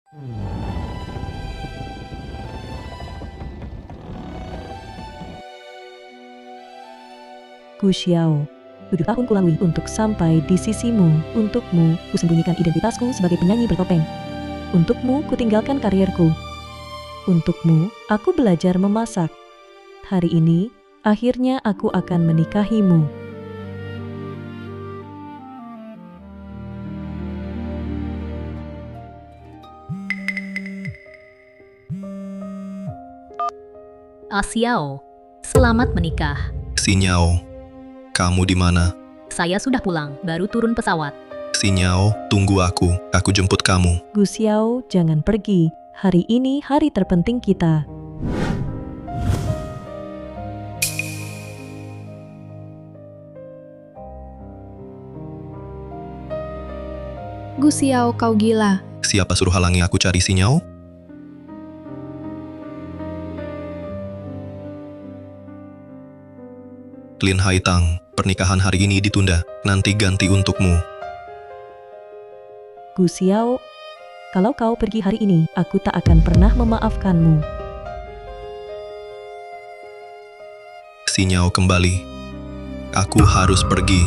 Gu Xiao, 7 tahun kulalui untuk sampai di sisimu. Untukmu, kusembunyikan identitasku sebagai penyanyi bertopeng. Untukmu, kutinggalkan karierku. Untukmu, aku belajar memasak. Hari ini, akhirnya aku akan menikahimu. Xiao, selamat menikah. Xinyao, kamu di mana? Saya sudah pulang, baru turun pesawat. Xinyao, tunggu aku jemput kamu. Gu Xiao, jangan pergi. Hari ini hari terpenting kita. Gu Xiao, kau gila. Siapa suruh halangi aku cari Xinyao? Lin Haitang, pernikahan hari ini ditunda, nanti ganti untukmu. Gu Xiao, kalau kau pergi hari ini, aku tak akan pernah memaafkanmu. Xinyao kembali. Aku harus pergi.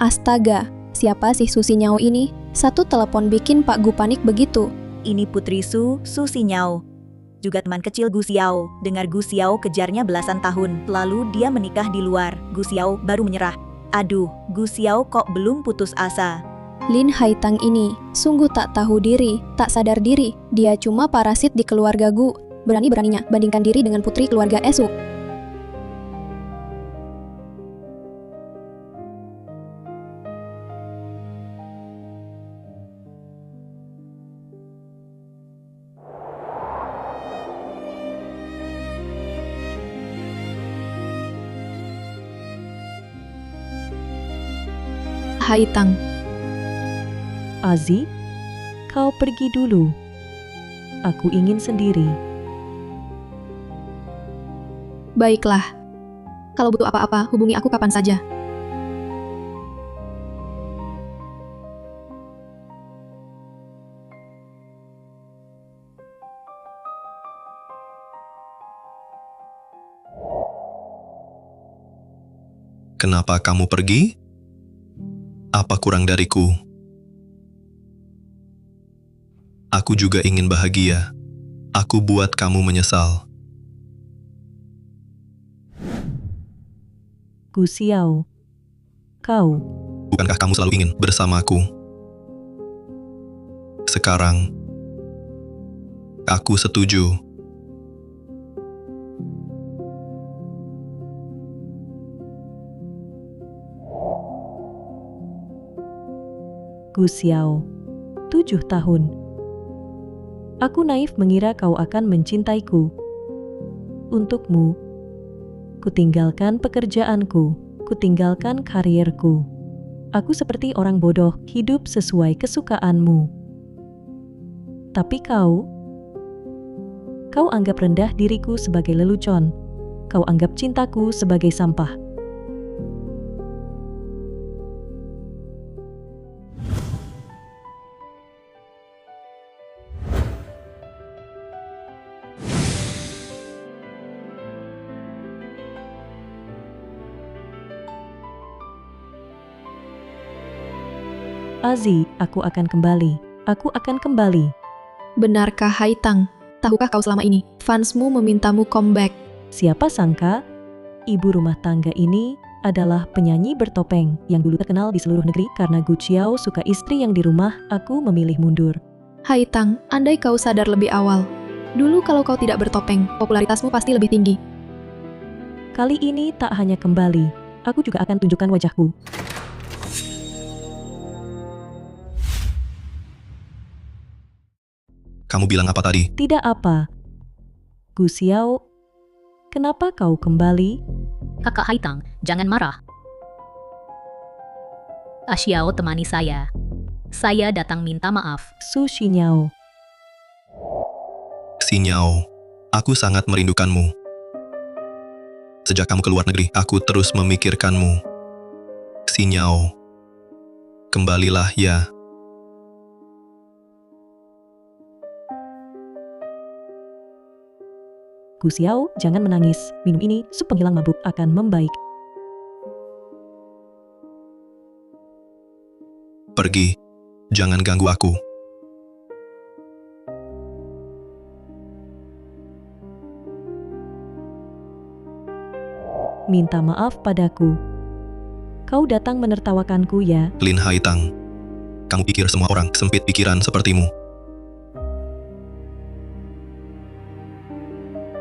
Astaga, siapa sih Su Xinyao ini? Satu telepon bikin Pak Gu panik begitu. Ini Putri Su Xinyao. Juga teman kecil Gu Xiao. Dengar Gu Xiao kejarnya belasan tahun, lalu dia menikah di luar. Gu Xiao baru menyerah. Aduh, Gu Xiao kok belum putus asa. Lin Haitang ini sungguh tak tahu diri, tak sadar diri. Dia cuma parasit di keluarga Gu. Berani-beraninya bandingkan diri dengan putri keluarga Esu. Haitang, Azi, kau pergi dulu. Aku ingin sendiri. baiklah. Kalau butuh apa-apa, hubungi aku kapan saja. Kenapa kamu pergi? Apa kurang dariku? Aku juga ingin bahagia. Aku buat kamu menyesal. Gu Xiao, kau, Bukankah kamu selalu ingin bersamaku? Sekarang, aku setuju. Gu Xiao, 7 tahun. Aku naif mengira kau akan mencintaiku. Untukmu, kutinggalkan pekerjaanku, kutinggalkan karierku. Aku seperti orang bodoh, hidup sesuai kesukaanmu. Tapi kau anggap rendah diriku sebagai lelucon. Kau anggap cintaku sebagai sampah. Azi, aku akan kembali. Aku akan kembali. Benarkah Haitang? Tahukah kau selama ini, fansmu memintamu comeback? Siapa sangka, ibu rumah tangga ini adalah penyanyi bertopeng yang dulu terkenal di seluruh negeri. Karena Gu Xiao suka istri yang di rumah, aku memilih mundur. Haitang, andai kau sadar lebih awal. Dulu kalau kau tidak bertopeng, popularitasmu pasti lebih tinggi. Kali ini tak hanya kembali, aku juga akan tunjukkan wajahku. Kamu bilang apa tadi? Tidak apa. Gu Xiao, kenapa kau kembali? Kakak Haitang, jangan marah. Xiao temani saya. Saya datang minta maaf. Su Xinyao, Xinyao, aku sangat merindukanmu. Sejak kamu keluar negeri, aku terus memikirkanmu. Xinyao, kembalilah ya. Gu Xiao, jangan menangis. Minum ini, sup penghilang mabuk akan membaik. Pergi. Jangan ganggu aku. Minta maaf padaku. Kau datang menertawakanku ya. Lin Haitang. Kamu pikir semua orang sempit pikiran sepertimu?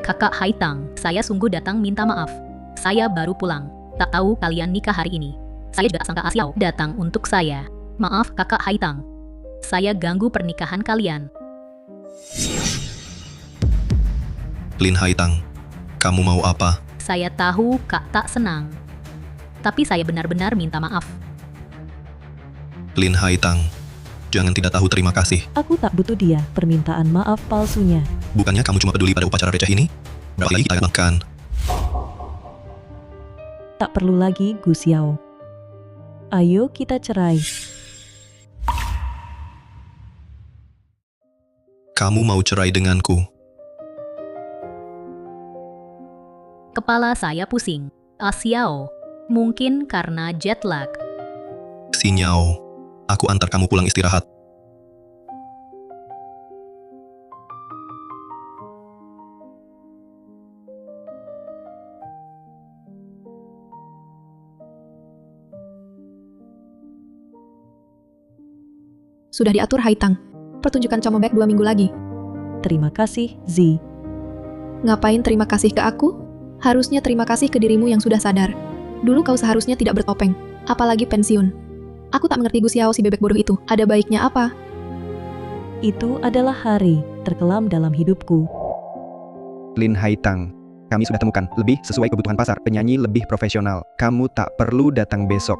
Kakak Haitang, saya sungguh datang minta maaf. Saya baru pulang. Tak tahu kalian nikah hari ini. Saya juga sangka Xiao datang untuk saya. Maaf kakak Haitang. Saya ganggu pernikahan kalian. Lin Haitang. Kamu mau apa? Saya tahu kak tak senang. Tapi saya benar-benar minta maaf. Lin Haitang. Jangan tidak tahu terima kasih. Aku tak butuh dia, permintaan maaf palsunya. Bukannya kamu cuma peduli pada upacara receh ini? Berapa lagi kita makan? Tak perlu lagi, Gu Xiao. Ayo kita cerai. Kamu mau cerai denganku? Kepala saya pusing. Xiao, mungkin karena jet lag. Sinyao. Aku antar kamu pulang istirahat. Sudah diatur Haitang. Pertunjukan Comobek 2 minggu lagi. Terima kasih, Zi. Ngapain terima kasih ke aku? Harusnya terima kasih ke dirimu yang sudah sadar. Dulu kau seharusnya tidak bertopeng, apalagi pensiun. Aku tak mengerti Gu Xiao si bebek bodoh itu. Ada baiknya apa? Itu adalah hari terkelam dalam hidupku. Lin Haitang, kami sudah temukan lebih sesuai kebutuhan pasar, penyanyi lebih profesional. Kamu tak perlu datang besok.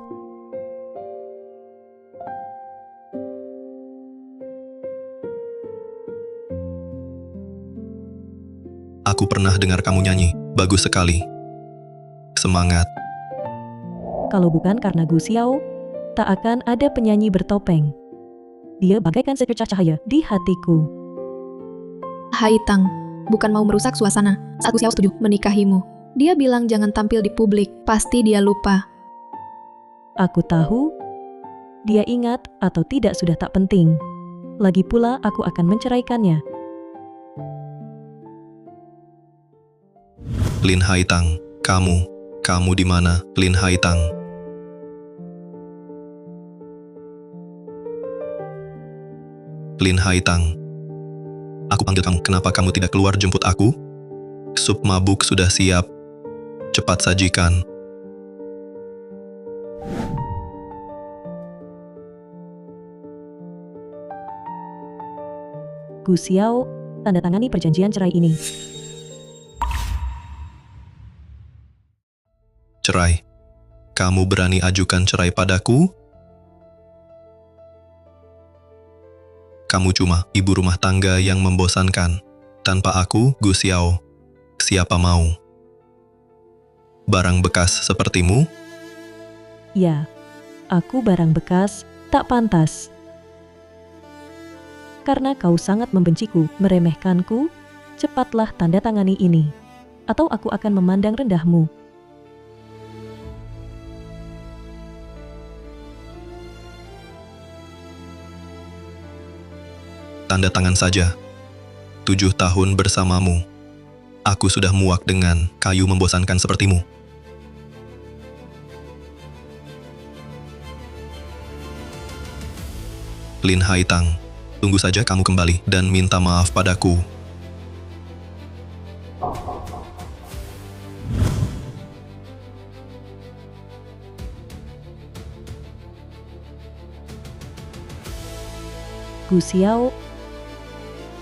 Aku pernah dengar kamu nyanyi. Bagus sekali. Semangat. Kalau bukan karena Gu Xiao, tak akan ada penyanyi bertopeng. Dia bagaikan secercah cahaya di hatiku. Haitang, bukan mau merusak suasana. Saat Gu Xiao setuju menikahimu, dia bilang jangan tampil di publik. Pasti dia lupa. Aku tahu, dia ingat atau tidak sudah tak penting. Lagi pula aku akan menceraikannya. Lin Haitang, kamu di mana? Lin Haitang. Lin Haitang. Aku panggil kamu, kenapa kamu tidak keluar jemput aku? Sup mabuk sudah siap. Cepat sajikan. Gu Xiao, tanda tangani perjanjian cerai ini. Cerai. Kamu berani ajukan cerai padaku? Kamu cuma ibu rumah tangga yang membosankan. Tanpa aku, Gu Xiao, siapa mau? Barang bekas sepertimu? Ya, aku barang bekas, tak pantas. Karena kau sangat membenciku, meremehkanku, cepatlah tanda tangani ini. Atau aku akan memandang rendahmu. Tanda tangan saja. 7 tahun bersamamu. Aku sudah muak dengan kayu membosankan sepertimu. Lin Haitang, tunggu saja kamu kembali dan minta maaf padaku. Gu Xiao,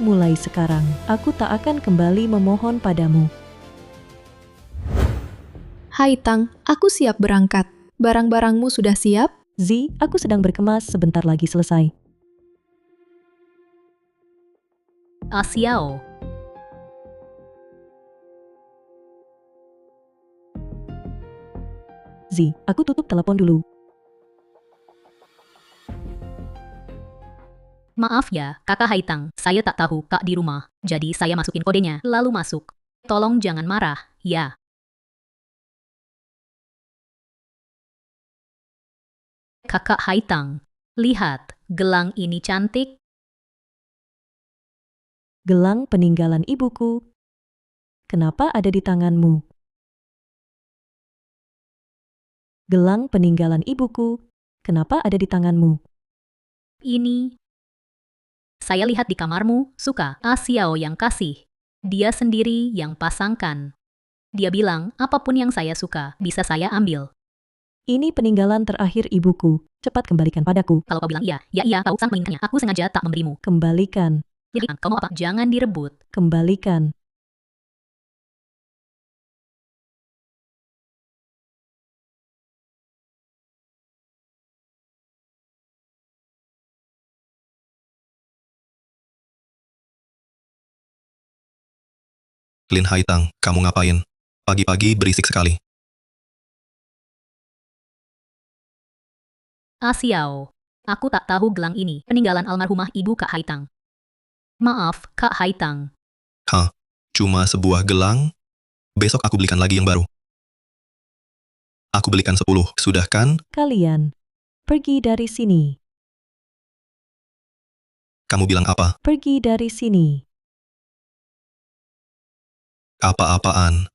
mulai sekarang, aku tak akan kembali memohon padamu. Haitang, aku siap berangkat. Barang-barangmu sudah siap? Zi, aku sedang berkemas, sebentar lagi selesai. Xiao, Zi, aku tutup telepon dulu. maaf ya, kakak Haitang. Saya tak tahu kak di rumah. Jadi saya masukin kodenya, lalu masuk. tolong jangan marah, ya. Kakak Haitang, lihat, gelang ini cantik. Gelang peninggalan ibuku. Kenapa ada di tanganmu? Gelang peninggalan ibuku. Kenapa ada di tanganmu? Ini. Saya lihat di kamarmu, suka. Xiao yang kasih. Dia sendiri yang pasangkan. Dia bilang, apapun yang saya suka, bisa saya ambil. Ini peninggalan terakhir ibuku. Cepat kembalikan padaku. Kalau kau bilang iya, ya iya, kau sang menginginkannya. Aku sengaja tak memberimu. Kembalikan. Jadi, kau mau apa? Jangan direbut. Kembalikan. Lin Haitang, kamu ngapain? Pagi-pagi berisik sekali. Xiao, aku tak tahu gelang ini. Peninggalan almarhumah ibu Kak Haitang. Maaf, Kak Haitang. Hah? Cuma sebuah gelang? Besok aku belikan lagi yang baru. Aku belikan 10, sudah kan? Kalian. Pergi dari sini. Kamu bilang apa? Pergi dari sini. Apa-apaan?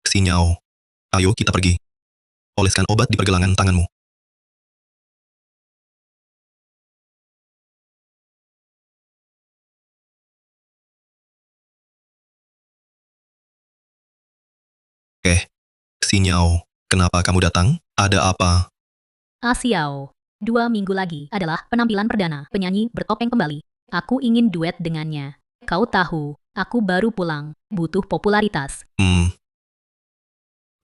Sinyao. Ayo kita pergi. Oleskan obat di pergelangan tanganmu. Sinyao, kenapa kamu datang? Ada apa? Xiao, 2 minggu lagi adalah penampilan perdana penyanyi bertopeng kembali. Aku ingin duet dengannya. Kau tahu, aku baru pulang, butuh popularitas.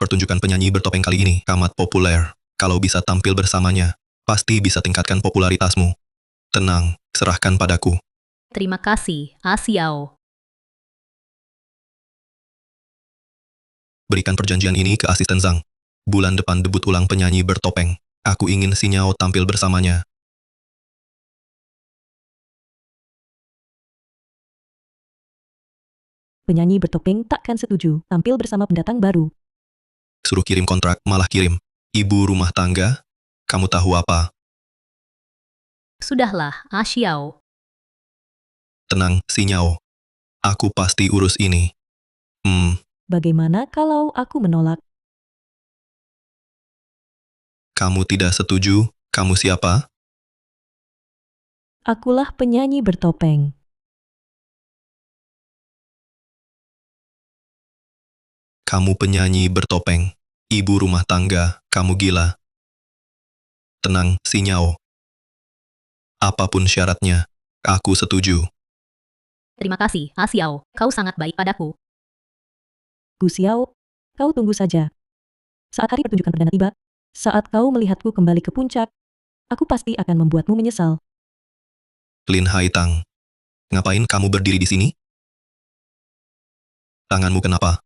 Pertunjukan penyanyi bertopeng kali ini amat populer. Kalau bisa tampil bersamanya, pasti bisa tingkatkan popularitasmu. Tenang, serahkan padaku. Terima kasih, Xiao. Berikan perjanjian ini ke asisten Zhang. Bulan depan debut ulang penyanyi bertopeng. Aku ingin Sinyao tampil bersamanya. Penyanyi bertopeng takkan setuju tampil bersama pendatang baru. Suruh kirim kontrak, malah kirim. Ibu rumah tangga? Kamu tahu apa? Sudahlah, Xiao. Tenang, Sinyao. Aku pasti urus ini. Bagaimana kalau aku menolak? Kamu tidak setuju? Kamu siapa? Akulah penyanyi bertopeng. Kamu penyanyi bertopeng. Ibu rumah tangga, kamu gila. Tenang, Sinyao. Apapun syaratnya, aku setuju. Terima kasih, Xiao. Kau sangat baik padaku. Gu Xiao, kau tunggu saja. Saat hari pertunjukan perdana tiba, saat kau melihatku kembali ke puncak, aku pasti akan membuatmu menyesal. Lin Haitang. Ngapain kamu berdiri di sini? Tanganmu kenapa?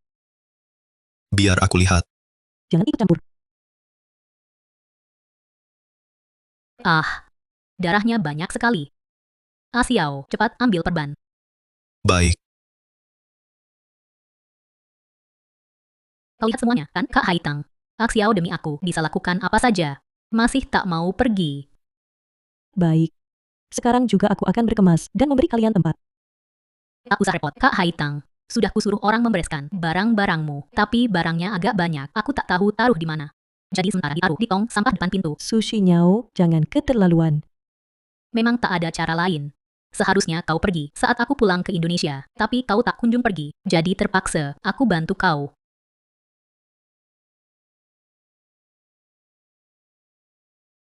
Biar aku lihat. Jangan ikut campur. Darahnya banyak sekali. Xiao, cepat ambil perban. Baik. Kau lihat semuanya, kan, Kak Haitang? Xiao demi aku, bisa lakukan apa saja. Masih tak mau pergi. Baik. Sekarang juga aku akan berkemas dan memberi kalian tempat. Tak usah repot, Kak Haitang. Sudah kusuruh orang membereskan barang-barangmu, tapi barangnya agak banyak. Aku tak tahu taruh di mana. Jadi sementara ditaruh di tong sampah depan pintu. Sushi Nyao, jangan keterlaluan. Memang tak ada cara lain. Seharusnya kau pergi saat aku pulang ke Indonesia, tapi kau tak kunjung pergi. Jadi terpaksa, aku bantu kau.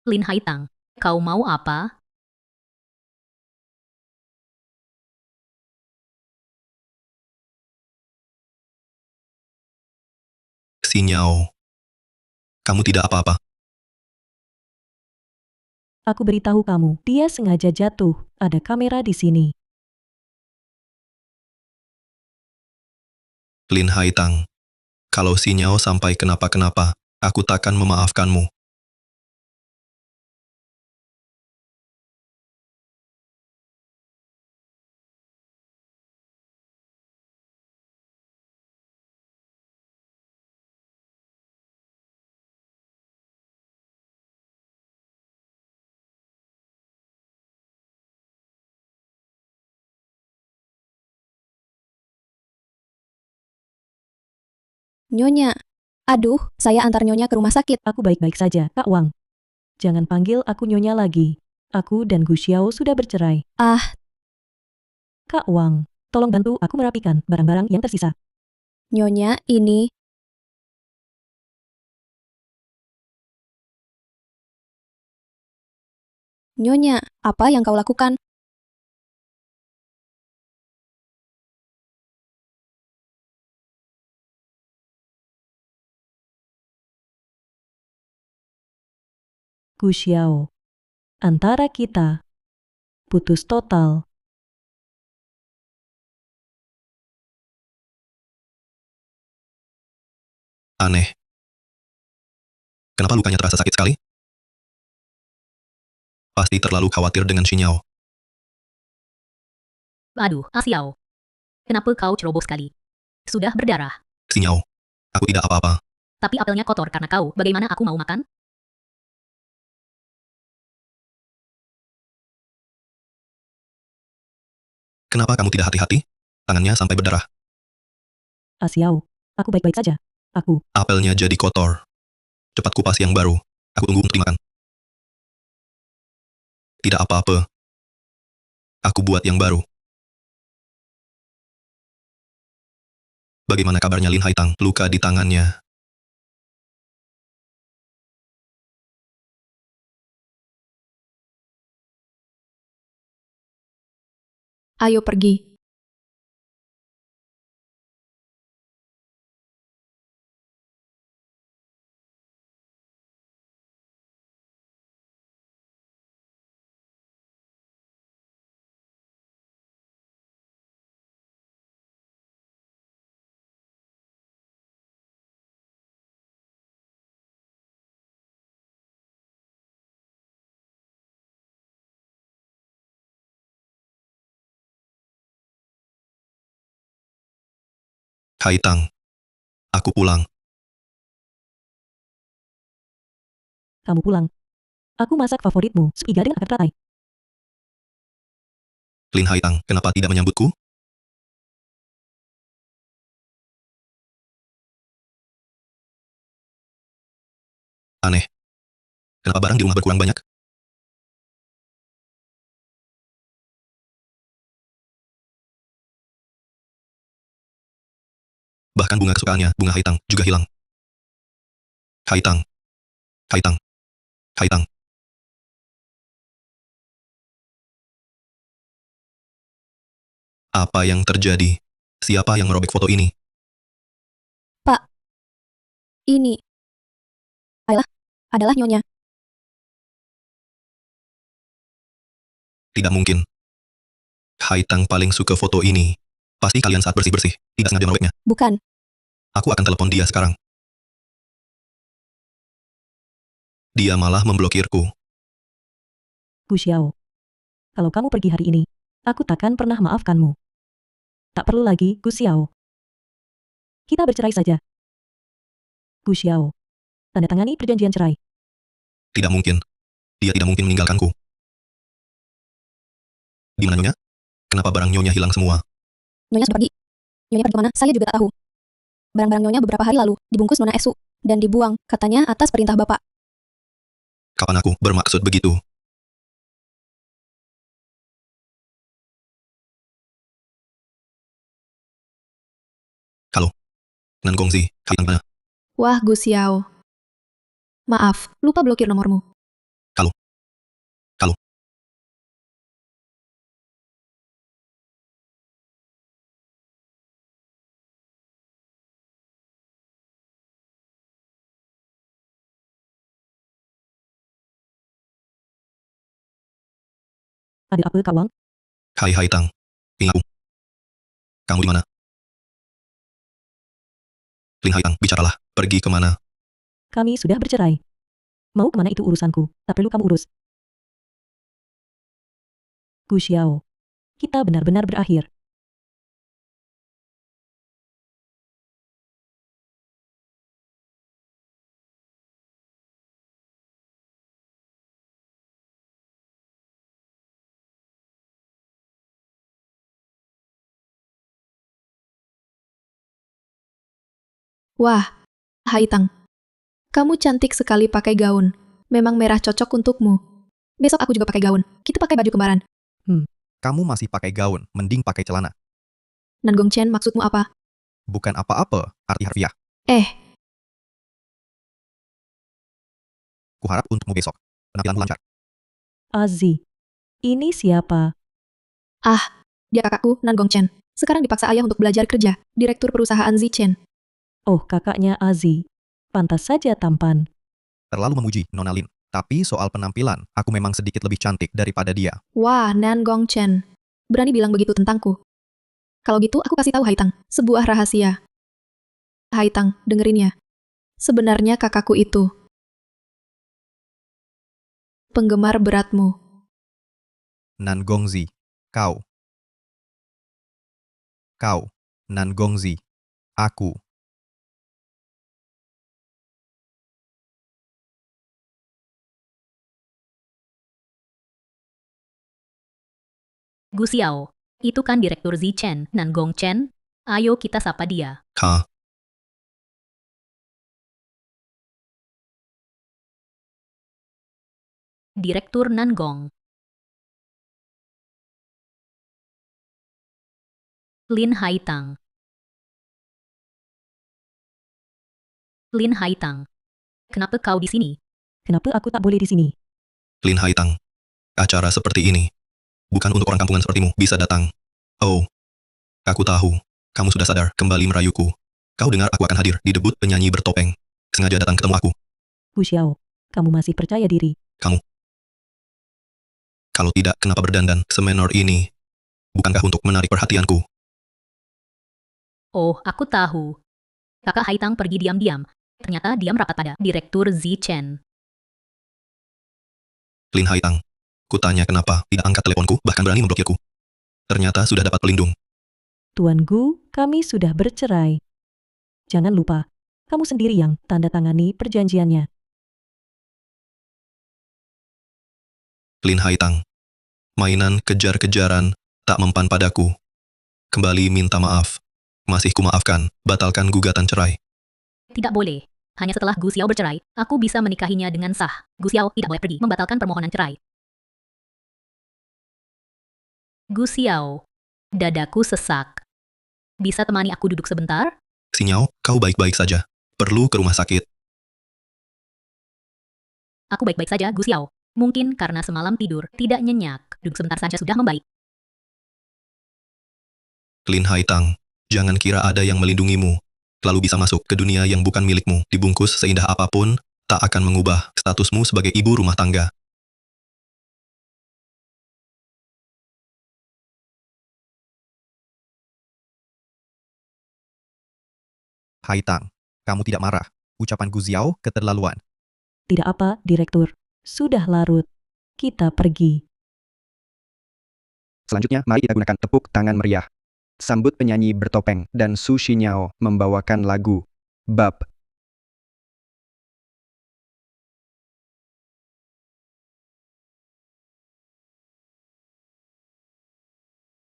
Lin Haitang, kau mau apa? Sinyao. Kamu tidak apa-apa. Aku beritahu kamu, dia sengaja jatuh. Ada kamera di sini. Lin Haitang. Kalau Sinyao sampai kenapa-kenapa, aku takkan memaafkanmu. Nyonya. Aduh, saya antar Nyonya ke rumah sakit. Aku baik-baik saja, Kak Wang. Jangan panggil aku Nyonya lagi. Aku dan Gu Xiao sudah bercerai. Ah, Kak Wang, tolong bantu aku merapikan barang-barang yang tersisa. Nyonya, ini... Nyonya, apa yang kau lakukan? Gu Xiao. Antara kita putus total. Aneh. Kenapa lukanya terasa sakit sekali? Pasti terlalu khawatir dengan Xinyao. Aduh, Xiao. Kenapa kau ceroboh sekali? Sudah berdarah. Xinyao, aku tidak apa-apa. Tapi apelnya kotor karena kau. Bagaimana aku mau makan? Kenapa kamu tidak hati-hati? Tangannya sampai berdarah. Xiao, aku baik-baik saja. Aku, Apelnya jadi kotor. Cepat kupas yang baru. Aku tunggu untuk dimakan. Tidak apa-apa. Aku buat yang baru. Bagaimana kabarnya Lin Haitang? Luka di tangannya. Ayo pergi. Haitang. Aku pulang. kamu pulang. Aku masak favoritmu, sup iga dengan akar teratai. Lin Haitang, kenapa tidak menyambutku? Aneh. Kenapa barang di rumah berkurang banyak? Bahkan bunga kesukaannya, bunga Haitang, juga hilang. Haitang. Haitang. Haitang. Apa yang terjadi? Siapa yang merobek foto ini? Pak. Ini. Adalah Nyonya. Tidak mungkin. Haitang paling suka foto ini. Pasti kalian saat bersih-bersih, tidak sengaja merobeknya. Bukan. Aku akan telepon dia sekarang. Dia malah memblokirku. Gu Xiao. Kalau kamu pergi hari ini, aku takkan pernah maafkanmu. Tak perlu lagi, Gu Xiao. Kita bercerai saja. Gu Xiao. Tanda tangani perjanjian cerai. Tidak mungkin. Dia tidak mungkin meninggalkanku. Di mana Nyonya? Kenapa barang Nyonya hilang semua? Nyonya sudah pergi. Nyonya pergi kemana? Saya juga tak tahu. Barang-barang Nyonya beberapa hari lalu dibungkus Nona Esu dan dibuang, katanya atas perintah Bapak. Kapan aku bermaksud begitu? Halo. Nan Gongzi, Haitang mana? Wah, Gu Xiao. Maaf, lupa blokir nomormu. Halo. Halo. Ada apa, Kak Wang? Hai Haitang. Ini aku. Kamu di mana? Lin Haitang, bicaralah. Pergi kemana? Kami sudah bercerai. Mau kemana itu urusanku, tak perlu kamu urus. Gu Xiao. Kita benar-benar berakhir. Wah, Haitang. Kamu cantik sekali pakai gaun. Memang merah cocok untukmu. Besok aku juga pakai gaun. Kita pakai baju kembaran. Kamu masih pakai gaun, mending pakai celana. Nangong Chen, maksudmu apa? Bukan apa-apa, arti harfiah. Eh, Kuharap untukmu besok. Penampilanmu lancar. Azi. Ini siapa? dia kakakku, Nangong Chen. Sekarang dipaksa ayah untuk belajar kerja. Direktur perusahaan Zichen. Oh, kakaknya Azi. Pantas saja tampan. Terlalu memuji, Nona Lin. Tapi soal penampilan, aku memang sedikit lebih cantik daripada dia. Wah, Nangong Chen. Berani bilang begitu tentangku. Kalau gitu, aku kasih tahu Haitang. Sebuah rahasia. Haitang, dengerin ya. Sebenarnya kakakku itu penggemar beratmu. Nan Gongzi. Kau. Nan Gongzi. Aku. Gu Xiao, itu kan Direktur Zichen, Nangong Chen. Ayo kita sapa dia. Hah? Direktur Nangong. Lin Haitang. Lin Haitang. Kenapa kau di sini? Kenapa aku tak boleh di sini? Lin Haitang. Acara seperti ini. Bukan untuk orang kampungan sepertimu bisa datang. Oh. Aku tahu. Kamu sudah sadar kembali merayuku. Kau dengar aku akan hadir di debut penyanyi bertopeng. Sengaja datang ketemu aku. Gu Xiao, kamu masih percaya diri? Kalau tidak, kenapa berdandan semenor ini? Bukankah untuk menarik perhatianku? Oh, aku tahu. Kakak Haitang pergi diam-diam. Ternyata dia merapat pada Direktur Zichen. Lin Haitang. Kutanya kenapa tidak angkat teleponku, bahkan berani memblokirku. Ternyata sudah dapat pelindung. Tuan Gu, kami sudah bercerai. Jangan lupa, kamu sendiri yang tanda tangani perjanjiannya. Lin Haitang. Mainan kejar-kejaran tak mempan padaku. Kembali minta maaf. Masih kumaafkan, batalkan gugatan cerai. Tidak boleh. Hanya setelah Gu Xiao bercerai, aku bisa menikahinya dengan sah. Gu Xiao tidak boleh pergi membatalkan permohonan cerai. Gu Xiao. Dadaku sesak. Bisa temani aku duduk sebentar? Sinyal, kau baik-baik saja. Perlu ke rumah sakit. Aku baik-baik saja, Gu Xiao. Mungkin karena semalam tidur tidak nyenyak. Duduk sebentar saja sudah membaik. Lin Haitang, jangan kira ada yang melindungimu. Lalu bisa masuk ke dunia yang bukan milikmu. Dibungkus seindah apapun, tak akan mengubah statusmu sebagai ibu rumah tangga. Haitang, kamu tidak marah. Ucapan Gu Xiao keterlaluan. Tidak apa, Direktur. Sudah larut. Kita pergi. Selanjutnya, mari kita gunakan tepuk tangan meriah. Sambut penyanyi bertopeng dan Su Xinyao membawakan lagu Bab.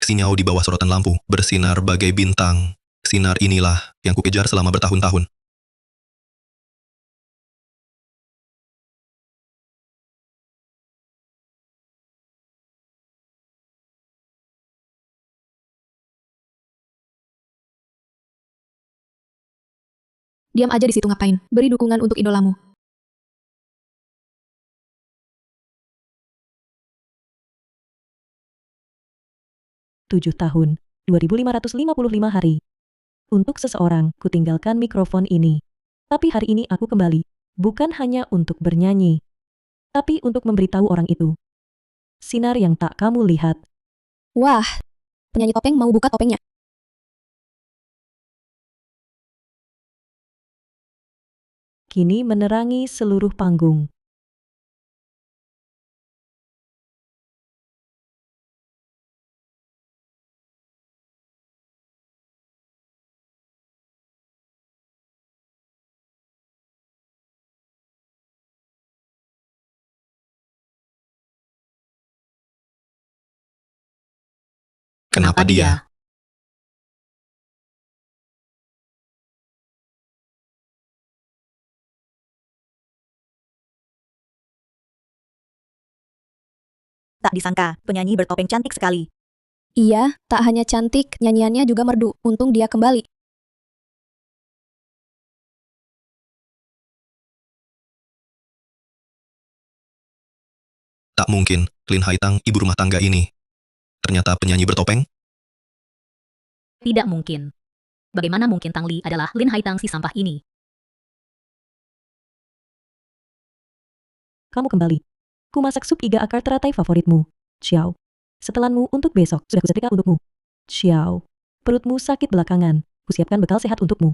Sinyal di bawah sorotan lampu, bersinar bagai bintang. Sinar inilah yang kukejar selama bertahun-tahun. Diam aja di situ ngapain? Beri dukungan untuk idolamu. Tujuh tahun, 2555 hari. Untuk seseorang, kutinggalkan mikrofon ini. Tapi hari ini aku kembali. Bukan hanya untuk bernyanyi. Tapi untuk memberitahu orang itu. Sinar yang tak kamu lihat. Wah, penyanyi topeng mau buka topengnya. Kini menerangi seluruh panggung. Kenapa dia? Tak disangka, penyanyi bertopeng cantik sekali. Iya, tak hanya cantik, nyanyiannya juga merdu. Untung dia kembali. Tak mungkin, Lin Haitang, ibu rumah tangga ini. Ternyata penyanyi bertopeng? Tidak mungkin. Bagaimana mungkin Tang Li adalah Lin Haitang si sampah ini? Kamu kembali. Ku masak sup iga akar teratai favoritmu. Xiao. Setelanmu untuk besok sudah kusetrika untukmu. Xiao. Perutmu sakit belakangan. Kusiapkan bekal sehat untukmu.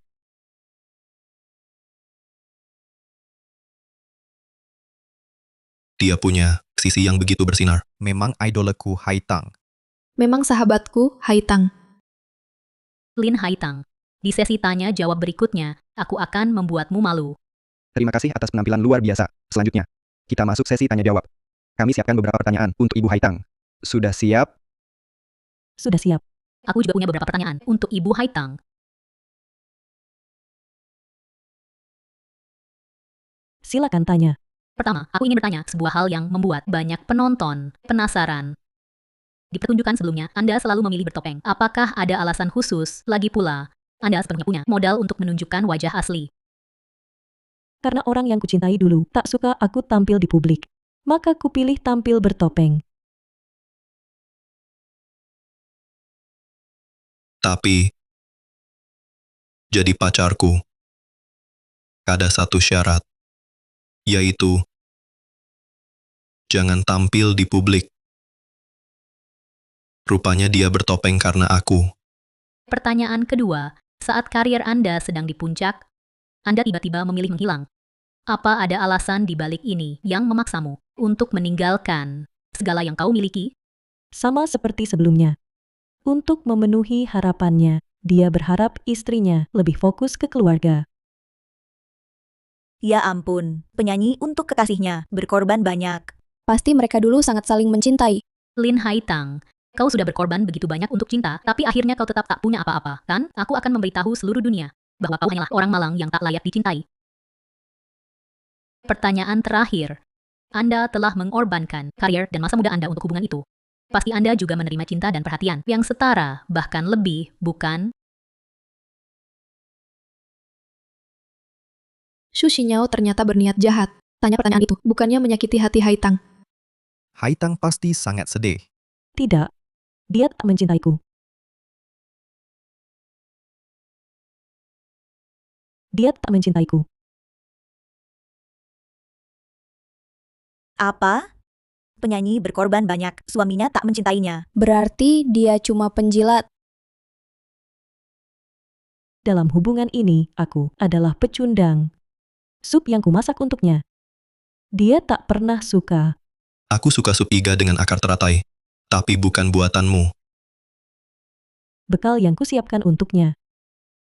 Dia punya sisi yang begitu bersinar. Memang idolaku Haitang. Memang sahabatku, Haitang. Lin Haitang. Di sesi tanya jawab berikutnya, aku akan membuatmu malu. Terima kasih atas penampilan luar biasa. Selanjutnya, kita masuk sesi tanya jawab. Kami siapkan beberapa pertanyaan untuk Ibu Haitang. Sudah siap? Sudah siap. Aku juga punya beberapa pertanyaan untuk Ibu Haitang. Silakan tanya. Pertama, aku ingin bertanya sebuah hal yang membuat banyak penonton penasaran. Di pertunjukan sebelumnya, Anda selalu memilih bertopeng. Apakah ada alasan khusus? Lagi pula, Anda sepenuhnya punya modal untuk menunjukkan wajah asli. Karena orang yang kucintai dulu tak suka aku tampil di publik. Maka kupilih tampil bertopeng. Tapi, jadi pacarku. Ada satu syarat. Yaitu, jangan tampil di publik. Rupanya dia bertopeng karena aku. Pertanyaan kedua, saat karier Anda sedang di puncak, Anda tiba-tiba memilih menghilang. Apa ada alasan di balik ini yang memaksamu untuk meninggalkan segala yang kau miliki? Sama seperti sebelumnya. Untuk memenuhi harapannya, dia berharap istrinya lebih fokus ke keluarga. Ya ampun, penyanyi untuk kekasihnya, berkorban banyak. Pasti mereka dulu sangat saling mencintai. Lin Haitang, kau sudah berkorban begitu banyak untuk cinta, tapi akhirnya kau tetap tak punya apa-apa, kan? Aku akan memberitahu seluruh dunia bahwa kau hanyalah orang malang yang tak layak dicintai. Pertanyaan terakhir. Anda telah mengorbankan karier dan masa muda Anda untuk hubungan itu. Pasti Anda juga menerima cinta dan perhatian yang setara, bahkan lebih, bukan? Xu Xinyao ternyata berniat jahat. Tanya pertanyaan itu, bukannya menyakiti hati Haitang. Haitang pasti sangat sedih. Tidak. Dia tak mencintaiku. Dia tak mencintaiku. Apa? Penyanyi berkorban banyak, suaminya tak mencintainya. Berarti dia cuma penjilat. Dalam hubungan ini, aku adalah pecundang. Sup yang kumasak untuknya. Dia tak pernah suka. Aku suka sup iga dengan akar teratai. Tapi bukan buatanmu. Bekal yang kusiapkan untuknya.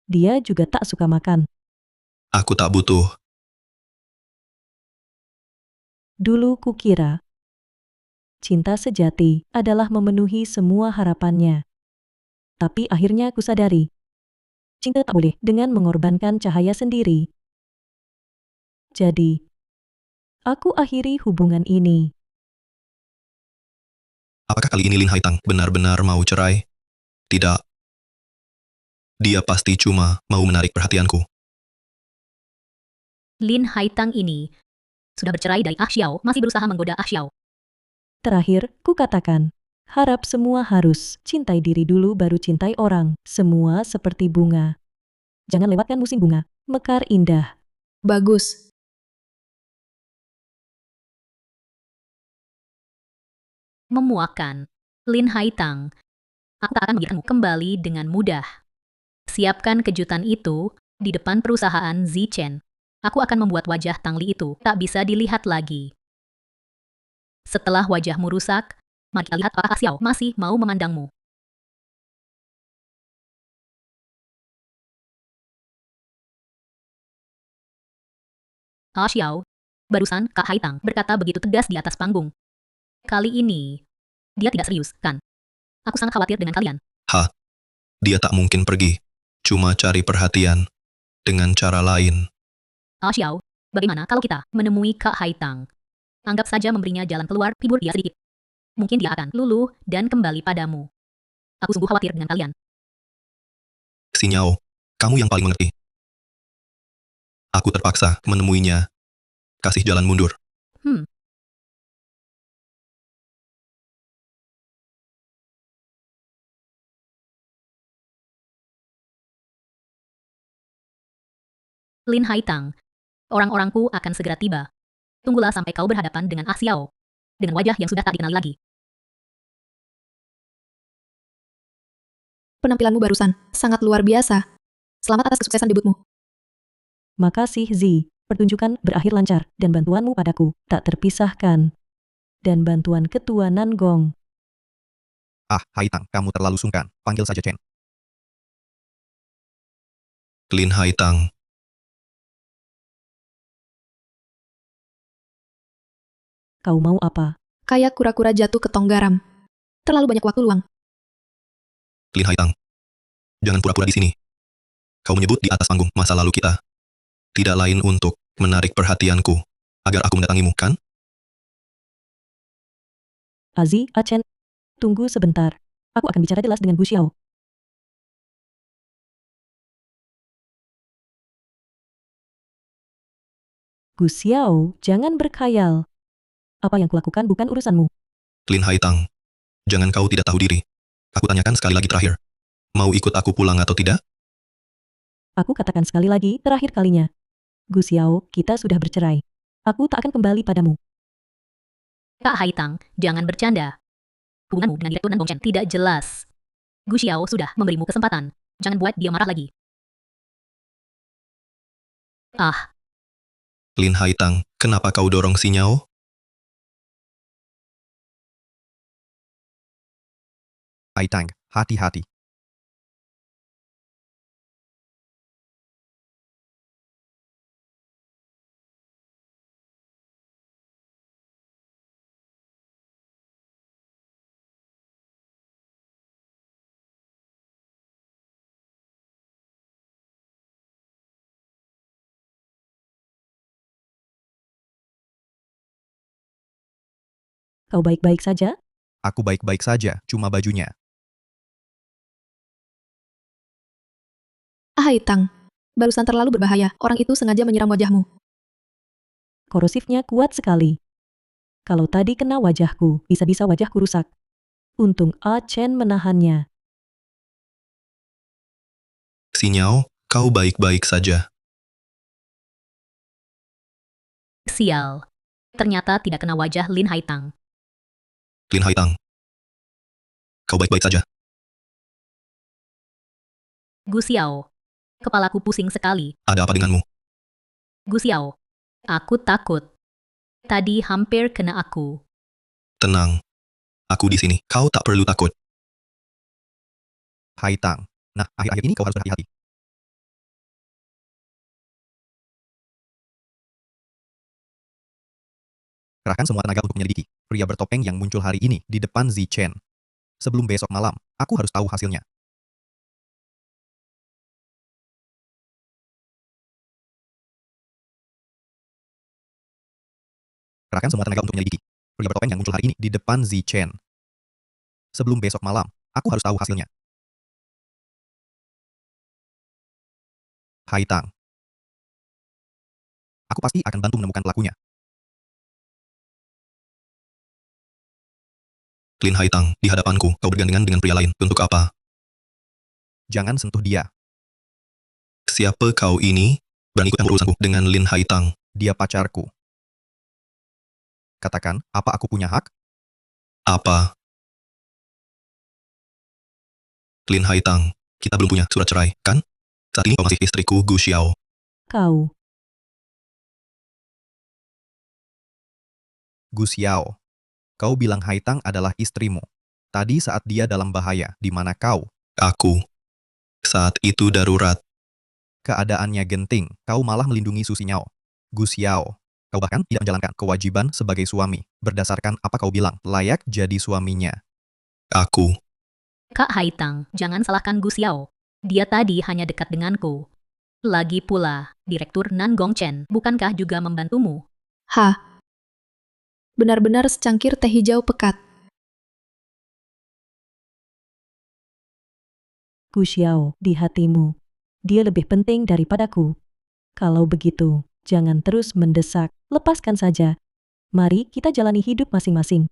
Dia juga tak suka makan. Aku tak butuh. Dulu kukira cinta sejati adalah memenuhi semua harapannya. Tapi akhirnya kusadari, cinta tak boleh dengan mengorbankan cahaya sendiri. Jadi, aku akhiri hubungan ini. Apakah kali ini Lin Haitang benar-benar mau cerai? Tidak. Dia pasti cuma mau menarik perhatianku. Lin Haitang ini sudah bercerai dari Ah Xiao, masih berusaha menggoda Ah Xiao. Terakhir, kukatakan, harap semua harus cintai diri dulu baru cintai orang. Semua seperti bunga. Jangan lewatkan musim bunga, mekar indah. Bagus. Memuakan. Lin Haitang, aku tak akan membiarkanmu kembali dengan mudah. Siapkan kejutan itu di depan perusahaan Zichen. Aku akan membuat wajah Tang Li itu tak bisa dilihat lagi. Setelah wajahmu rusak, mari kita lihat apakah Ah Xiao masih mau memandangmu. Ah Xiao, barusan Kak Haitang berkata begitu tegas di atas panggung. Kali ini, dia tidak serius, kan? Aku sangat khawatir dengan kalian. Dia tak mungkin pergi. Cuma cari perhatian. Dengan cara lain. Ah Xiao, bagaimana kalau kita menemui Kak Haitang? Anggap saja memberinya jalan keluar, hibur dia sedikit. mungkin dia akan luluh dan kembali padamu. Aku sungguh khawatir dengan kalian. Xinyao, kamu yang paling mengerti. Aku terpaksa menemuinya. Kasih jalan mundur. Lin Haitang, orang-orangku akan segera tiba. Tunggulah sampai kau berhadapan dengan Ah Xiao. Dengan wajah yang sudah tak dikenali lagi. Penampilanmu barusan sangat luar biasa. Selamat atas kesuksesan debutmu. Makasih Zi, pertunjukan berakhir lancar dan bantuanmu padaku tak terpisahkan. Dan bantuan Ketua Nangong. Ah, Haitang, kamu terlalu sungkan. Panggil saja Chen. Lin Haitang, Kau mau apa? Kayak kura-kura jatuh ke tong garam. Terlalu banyak waktu luang. Lin Haitang. Jangan pura-pura di sini. Kau menyebut di atas panggung masa lalu kita. Tidak lain untuk menarik perhatianku, agar aku mendatangimu, kan? Azi, Achen, tunggu sebentar. Aku akan bicara jelas dengan Gu Xiao. Gu Xiao, jangan berkhayal. Apa yang kulakukan bukan urusanmu. Lin Haitang, jangan kau tidak tahu diri. Aku tanyakan sekali lagi terakhir. Mau ikut aku pulang atau tidak? Aku katakan sekali lagi, terakhir kalinya. Gu Xiao, kita sudah bercerai. Aku tak akan kembali padamu. Kak Haitang, jangan bercanda. Hubunganmu dengan Direktur Nan Gongchen tidak jelas. Gu Xiao sudah memberimu kesempatan. Jangan buat dia marah lagi. Ah, Lin Haitang, kenapa kau dorong Xinyao? Haitang, hati-hati. Kau baik-baik saja? Aku baik-baik saja, cuma bajunya. Ah Haitang, barusan terlalu berbahaya. Orang itu sengaja menyiram wajahmu. Korosifnya kuat sekali. Kalau tadi kena wajahku, bisa-bisa wajahku rusak. Untung Achen menahannya. Xinyao, kau baik-baik saja. sial. Ternyata tidak kena wajah Lin Haitang. Lin Haitang, kau baik-baik saja. Gu Xiao. Kepalaku pusing sekali. Ada apa denganmu? Gu Xiao. Aku takut. Tadi hampir kena aku. Tenang. Aku di sini. Kau tak perlu takut. Haitang. Nah, akhir-akhir ini kau harus berhati-hati. Kerahkan semua tenaga untuk menyelidiki pria bertopeng yang muncul hari ini di depan Zi Chen. Sebelum besok malam, aku harus tahu hasilnya. Kerahkan semua tenaga untuk menyelidiki pria bertopeng yang muncul hari ini di depan Zi Chen. Sebelum besok malam, aku harus tahu hasilnya. Haitang. Aku pasti akan bantu menemukan pelakunya. Lin Haitang, di hadapanku, kau bergandengan dengan pria lain. Untuk apa? Jangan sentuh dia. Siapa kau ini? Berani ikut campur urusanku dengan Lin Haitang. Dia pacarku. Katakan, apa aku punya hak? Apa? Lin Haitang, kita belum punya surat cerai, kan? Saat ini kau masih istriku Gu Xiao. Kau, Gu Xiao. Kau bilang Haitang adalah istrimu. Tadi saat dia dalam bahaya, di mana kau? Aku. Saat itu darurat. Keadaannya genting, kau malah melindungi Su Xinyao. Gu Xiao. Kau bahkan tidak menjalankan kewajiban sebagai suami. Berdasarkan apa kau bilang, layak jadi suaminya. Aku. Kak Haitang, jangan salahkan Gu Xiao. Dia tadi hanya dekat denganku. Lagi pula, Direktur Nan Gongchen bukankah juga membantumu? Benar-benar secangkir teh hijau pekat. Gu Xiao di hatimu. Dia lebih penting daripadaku. Kalau begitu, jangan terus mendesak, lepaskan saja. Mari kita jalani hidup masing-masing.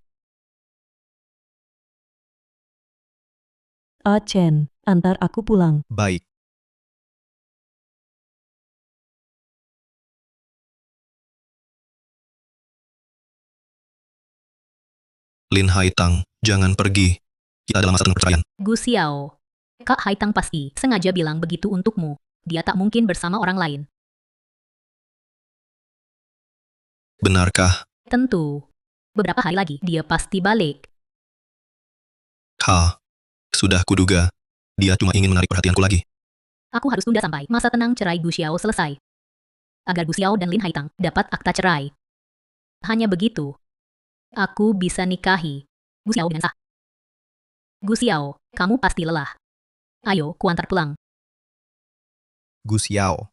Chen, antar aku pulang. Baik. Lin Haitang, jangan pergi. Kita dalam masa tengah perceraian. Gu Xiao. Kak Haitang pasti sengaja bilang begitu untukmu. Dia tak mungkin bersama orang lain. Benarkah? Tentu. Beberapa hari lagi dia pasti balik. Sudah kuduga. Dia cuma ingin menarik perhatianku lagi. Aku harus tunda sampai masa tenang cerai Gu Xiao selesai. Agar Gu Xiao dan Lin Haitang dapat akta cerai. Hanya begitu, aku bisa nikahi Gu Xiao dengan sah. Gu Xiao, kamu pasti lelah. Ayo, kuantar pulang. Gu Xiao.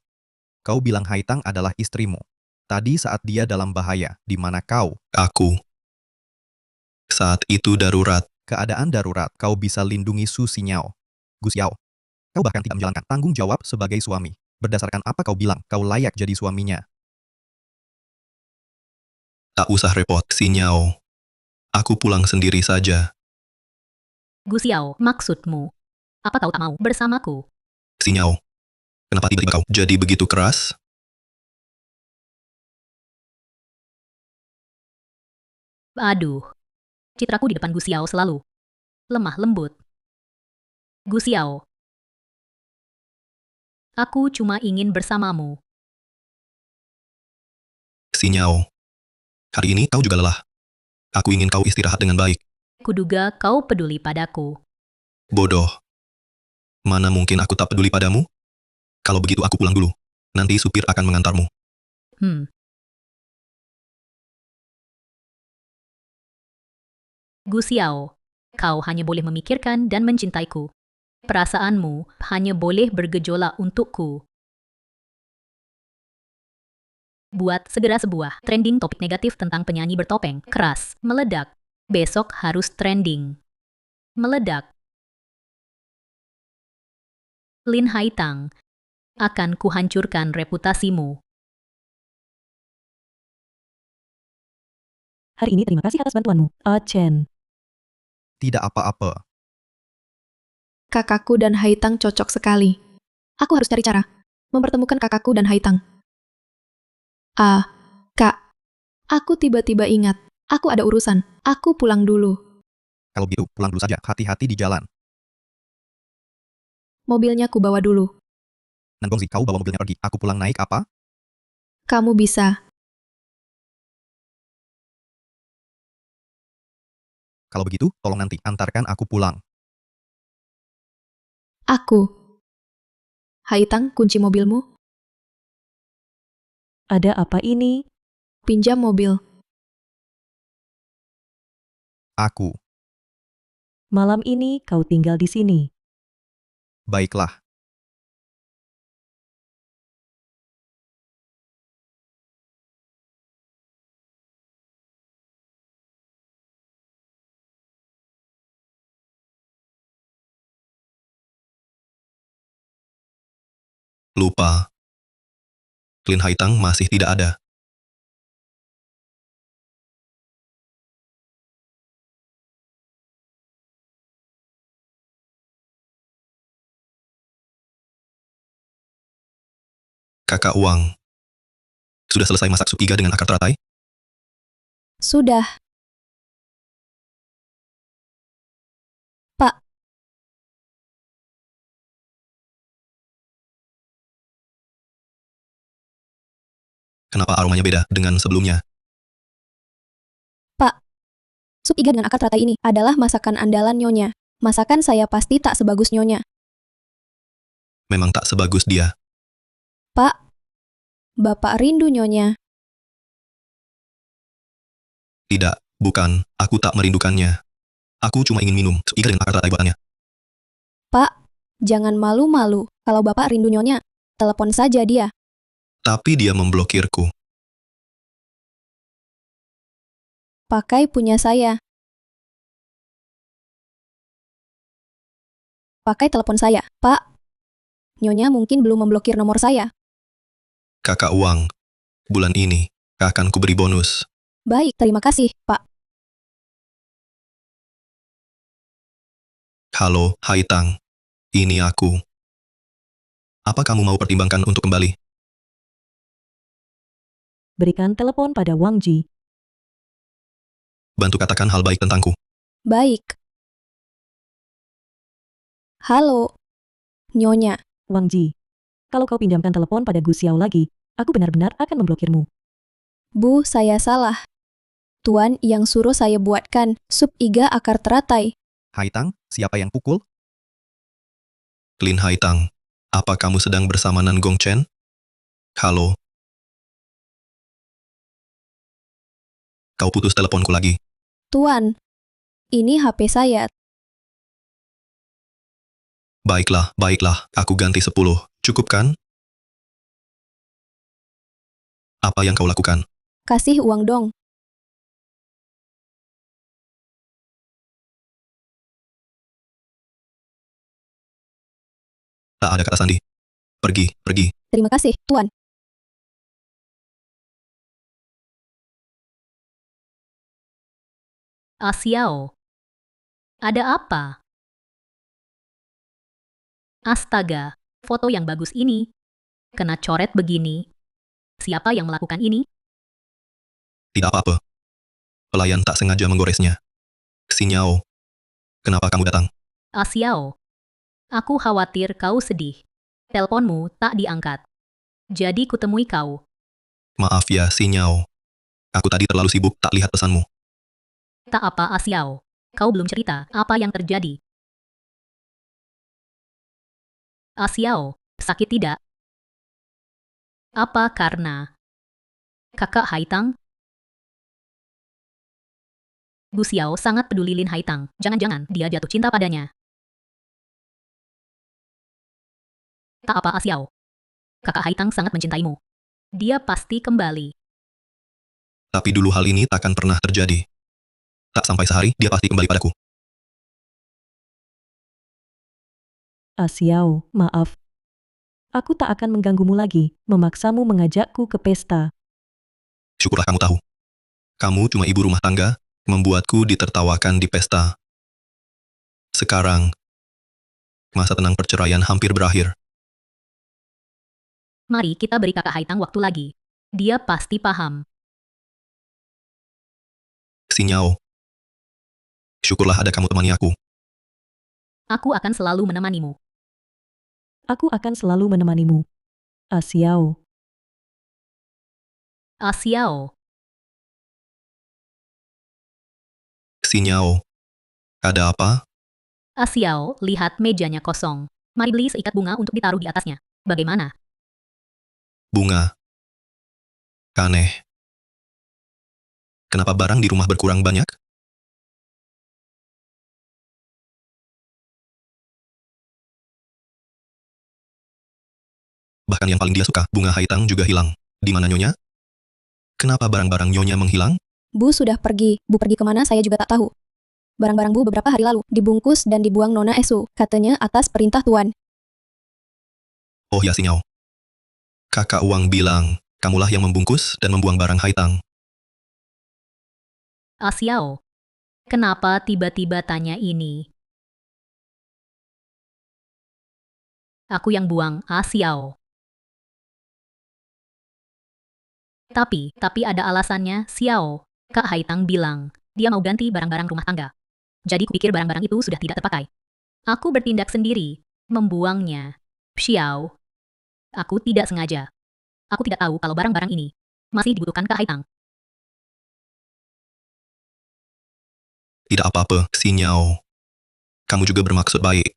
Kau bilang Haitang adalah istrimu. Tadi saat dia dalam bahaya, di mana kau? Aku. Saat itu darurat. Keadaan darurat, kau bisa lindungi Su Xinyao. Gu Xiao. Kau bahkan tidak menjalankan tanggung jawab sebagai suami. Berdasarkan apa kau bilang, kau layak jadi suaminya. Tak usah repot, Xinyao. Aku pulang sendiri saja. Gu Xiao, maksudmu? Apa kau tak mau bersamaku? Xinyao. Kenapa tiba-tiba kau jadi begitu keras? Aduh. Citraku di depan Gu Xiao selalu lemah lembut. Gu Xiao. Aku cuma ingin bersamamu. Xinyao. Hari ini kau juga lelah. Aku ingin kau istirahat dengan baik. Kuduga kau peduli padaku. Bodoh. Mana mungkin aku tak peduli padamu? Kalau begitu aku pulang dulu. Nanti supir akan mengantarmu. Gu Xiao, kau hanya boleh memikirkan dan mencintaiku. Perasaanmu hanya boleh bergejolak untukku. Buat segera sebuah trending topik negatif tentang penyanyi bertopeng keras, meledak. Besok harus trending. Meledak. Lin Haitang, akan kuhancurkan reputasimu. Hari ini terima kasih atas bantuanmu, Chen. Tidak apa-apa. Kakakku dan Haitang cocok sekali. Aku harus cari cara mempertemukan kakakku dan Haitang. Kak. Aku tiba-tiba ingat. Aku ada urusan. Aku pulang dulu. Kalau gitu, pulang dulu saja. Hati-hati di jalan. Mobilnya ku bawa dulu. Nanggongzi, kau bawa mobilnya pergi. Aku pulang naik apa? Kamu bisa. Kalau begitu, tolong nanti antarkan aku pulang. Aku. Haitang, kunci mobilmu. Ada apa ini? Pinjam mobil. Aku. Malam ini kau tinggal di sini. Baiklah. Lupa. Lin Haitang masih tidak ada. Kakak Wang. Sudah selesai masak sup iga dengan akar teratai? Sudah. Pak. Kenapa aromanya beda dengan sebelumnya? Pak. Sup iga dengan akar teratai ini adalah masakan andalan Nyonya. Masakan saya pasti tak sebagus Nyonya. Memang tak sebagus dia. Pak. Bapak rindu Nyonya. Tidak, bukan. Aku tak merindukannya. Aku cuma ingin minum sup iga dengan akar teratai buatannya. Pak. Jangan malu-malu. Kalau Bapak rindu Nyonya, telepon saja dia. Tapi dia memblokirku. Pakai punya saya. pakai telepon saya. Pak, Nyonya mungkin belum memblokir nomor saya. Kakak Wang, bulan ini, akan kuberi bonus. Baik, terima kasih, Pak. Halo, Haitang. Ini aku. Apa kamu mau pertimbangkan untuk kembali? Berikan telepon pada Wang Ji. Bantu katakan hal baik tentangku. Baik. Halo, Nyonya. Wang Ji, kalau kau pinjamkan telepon pada Gu Xiao lagi, aku benar-benar akan memblokirmu. Bu, saya salah. Tuan yang suruh saya buatkan sup iga akar teratai. Haitang, siapa yang pukul? Lin Haitang, apa kamu sedang bersama Nan Gong Chen? Halo. Kau putus teleponku lagi. Tuan, ini HP saya. Baiklah, aku ganti 10. Cukup kan? Apa yang kau lakukan? Kasih uang dong. Tak ada kata sandi. Pergi. Terima kasih, Tuan. Xiao. Ada apa? Astaga, foto yang bagus ini. Kena coret begini. Siapa yang melakukan ini? Tidak apa-apa. Pelayan tak sengaja menggoresnya. Xiao, kenapa kamu datang? Xiao. Aku khawatir kau sedih. Teleponmu tak diangkat. Jadi kutemui kau. Maaf ya, Xiao. Aku tadi terlalu sibuk tak lihat pesanmu. Tak apa, Xiao. Kau belum cerita apa yang terjadi. Xiao, sakit tidak? Apa karena kakak Haitang? Gu Xiao sangat peduli Lin Haitang. Jangan-jangan dia jatuh cinta padanya. Tak apa, Xiao. Kakak Haitang sangat mencintaimu. Dia pasti kembali. Tapi dulu hal ini takkan pernah terjadi. Tak sampai sehari, dia pasti kembali padaku. Xiao, maaf. Aku tak akan mengganggumu lagi, memaksamu mengajakku ke pesta. Syukurlah kamu tahu. Kamu cuma ibu rumah tangga, membuatku ditertawakan di pesta. Sekarang, masa tenang perceraian hampir berakhir. Mari kita beri kakak Haitang waktu lagi. Dia pasti paham. Xiao. Syukurlah ada kamu temani aku. Aku akan selalu menemanimu. Aku akan selalu menemanimu. Xiao. Xiao. Xiao. Ada apa? Xiao, lihat mejanya kosong. Mari beli seikat bunga untuk ditaruh di atasnya. Bagaimana? Bunga. Aneh. Kenapa barang di rumah berkurang banyak? Bahkan yang paling dia suka, bunga Haitang juga hilang. Di mana Nyonya? Kenapa barang-barang Nyonya menghilang? Bu sudah pergi. Bu pergi kemana saya juga tak tahu. Barang-barang Bu beberapa hari lalu dibungkus dan dibuang Nona Esu. Katanya atas perintah Tuan. Oh ya Xiao. Kakak Wang bilang, kamulah yang membungkus dan membuang barang Haitang. Xiao. Kenapa tiba-tiba tanya ini? Aku yang buang, Xiao. Tapi ada alasannya, Xiao. Kak Haitang bilang, dia mau ganti barang-barang rumah tangga. Jadi kupikir barang-barang itu sudah tidak terpakai. Aku bertindak sendiri, membuangnya. Xiao. Aku tidak sengaja. Aku tidak tahu kalau barang-barang ini masih dibutuhkan Kak Haitang. Tidak apa-apa, Xiao. Kamu juga bermaksud baik.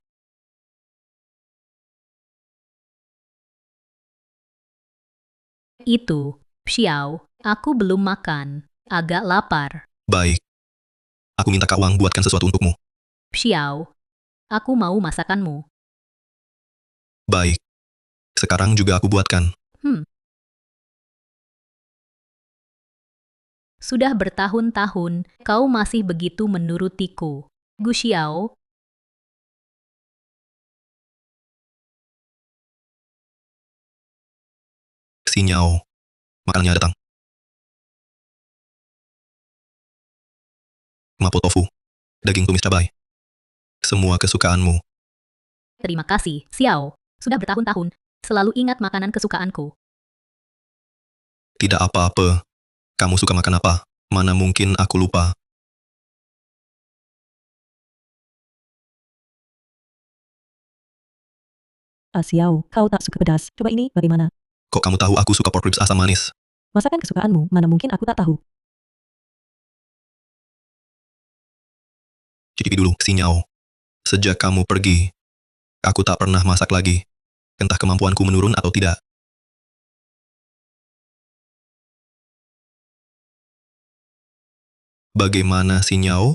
Itu, Xiao, aku belum makan. Agak lapar. Baik. Aku minta Kak Wang buatkan sesuatu untukmu. Xiao, aku mau masakanmu. Baik. Sekarang juga aku buatkan. Sudah bertahun-tahun, kau masih begitu menurutiku. Gu Xiao, Xinyao. Makanannya datang. Mapo tofu. Daging tumis cabai. Semua kesukaanmu. Terima kasih, Xiao. Sudah bertahun-tahun, selalu ingat makanan kesukaanku. Tidak apa-apa. Kamu suka makan apa? Mana mungkin aku lupa. Xiao, kau tak suka pedas. Coba ini, bagaimana? Kok kamu tahu aku suka pork ribs asam manis? Masakan kesukaanmu, mana mungkin aku tak tahu. Cicipi dulu, Xinyao. Sejak kamu pergi, aku tak pernah masak lagi. Entah kemampuanku menurun atau tidak. Bagaimana, Xinyao?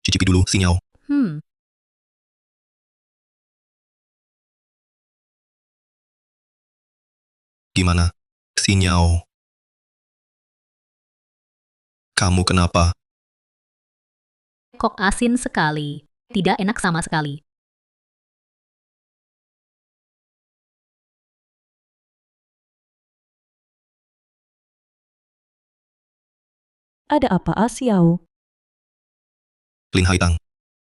Cicipi dulu, Xinyao. Gimana? Xinyao. Kamu kenapa? Kok asin sekali. Tidak enak sama sekali. Ada apa, Xiao? Lin Haitang.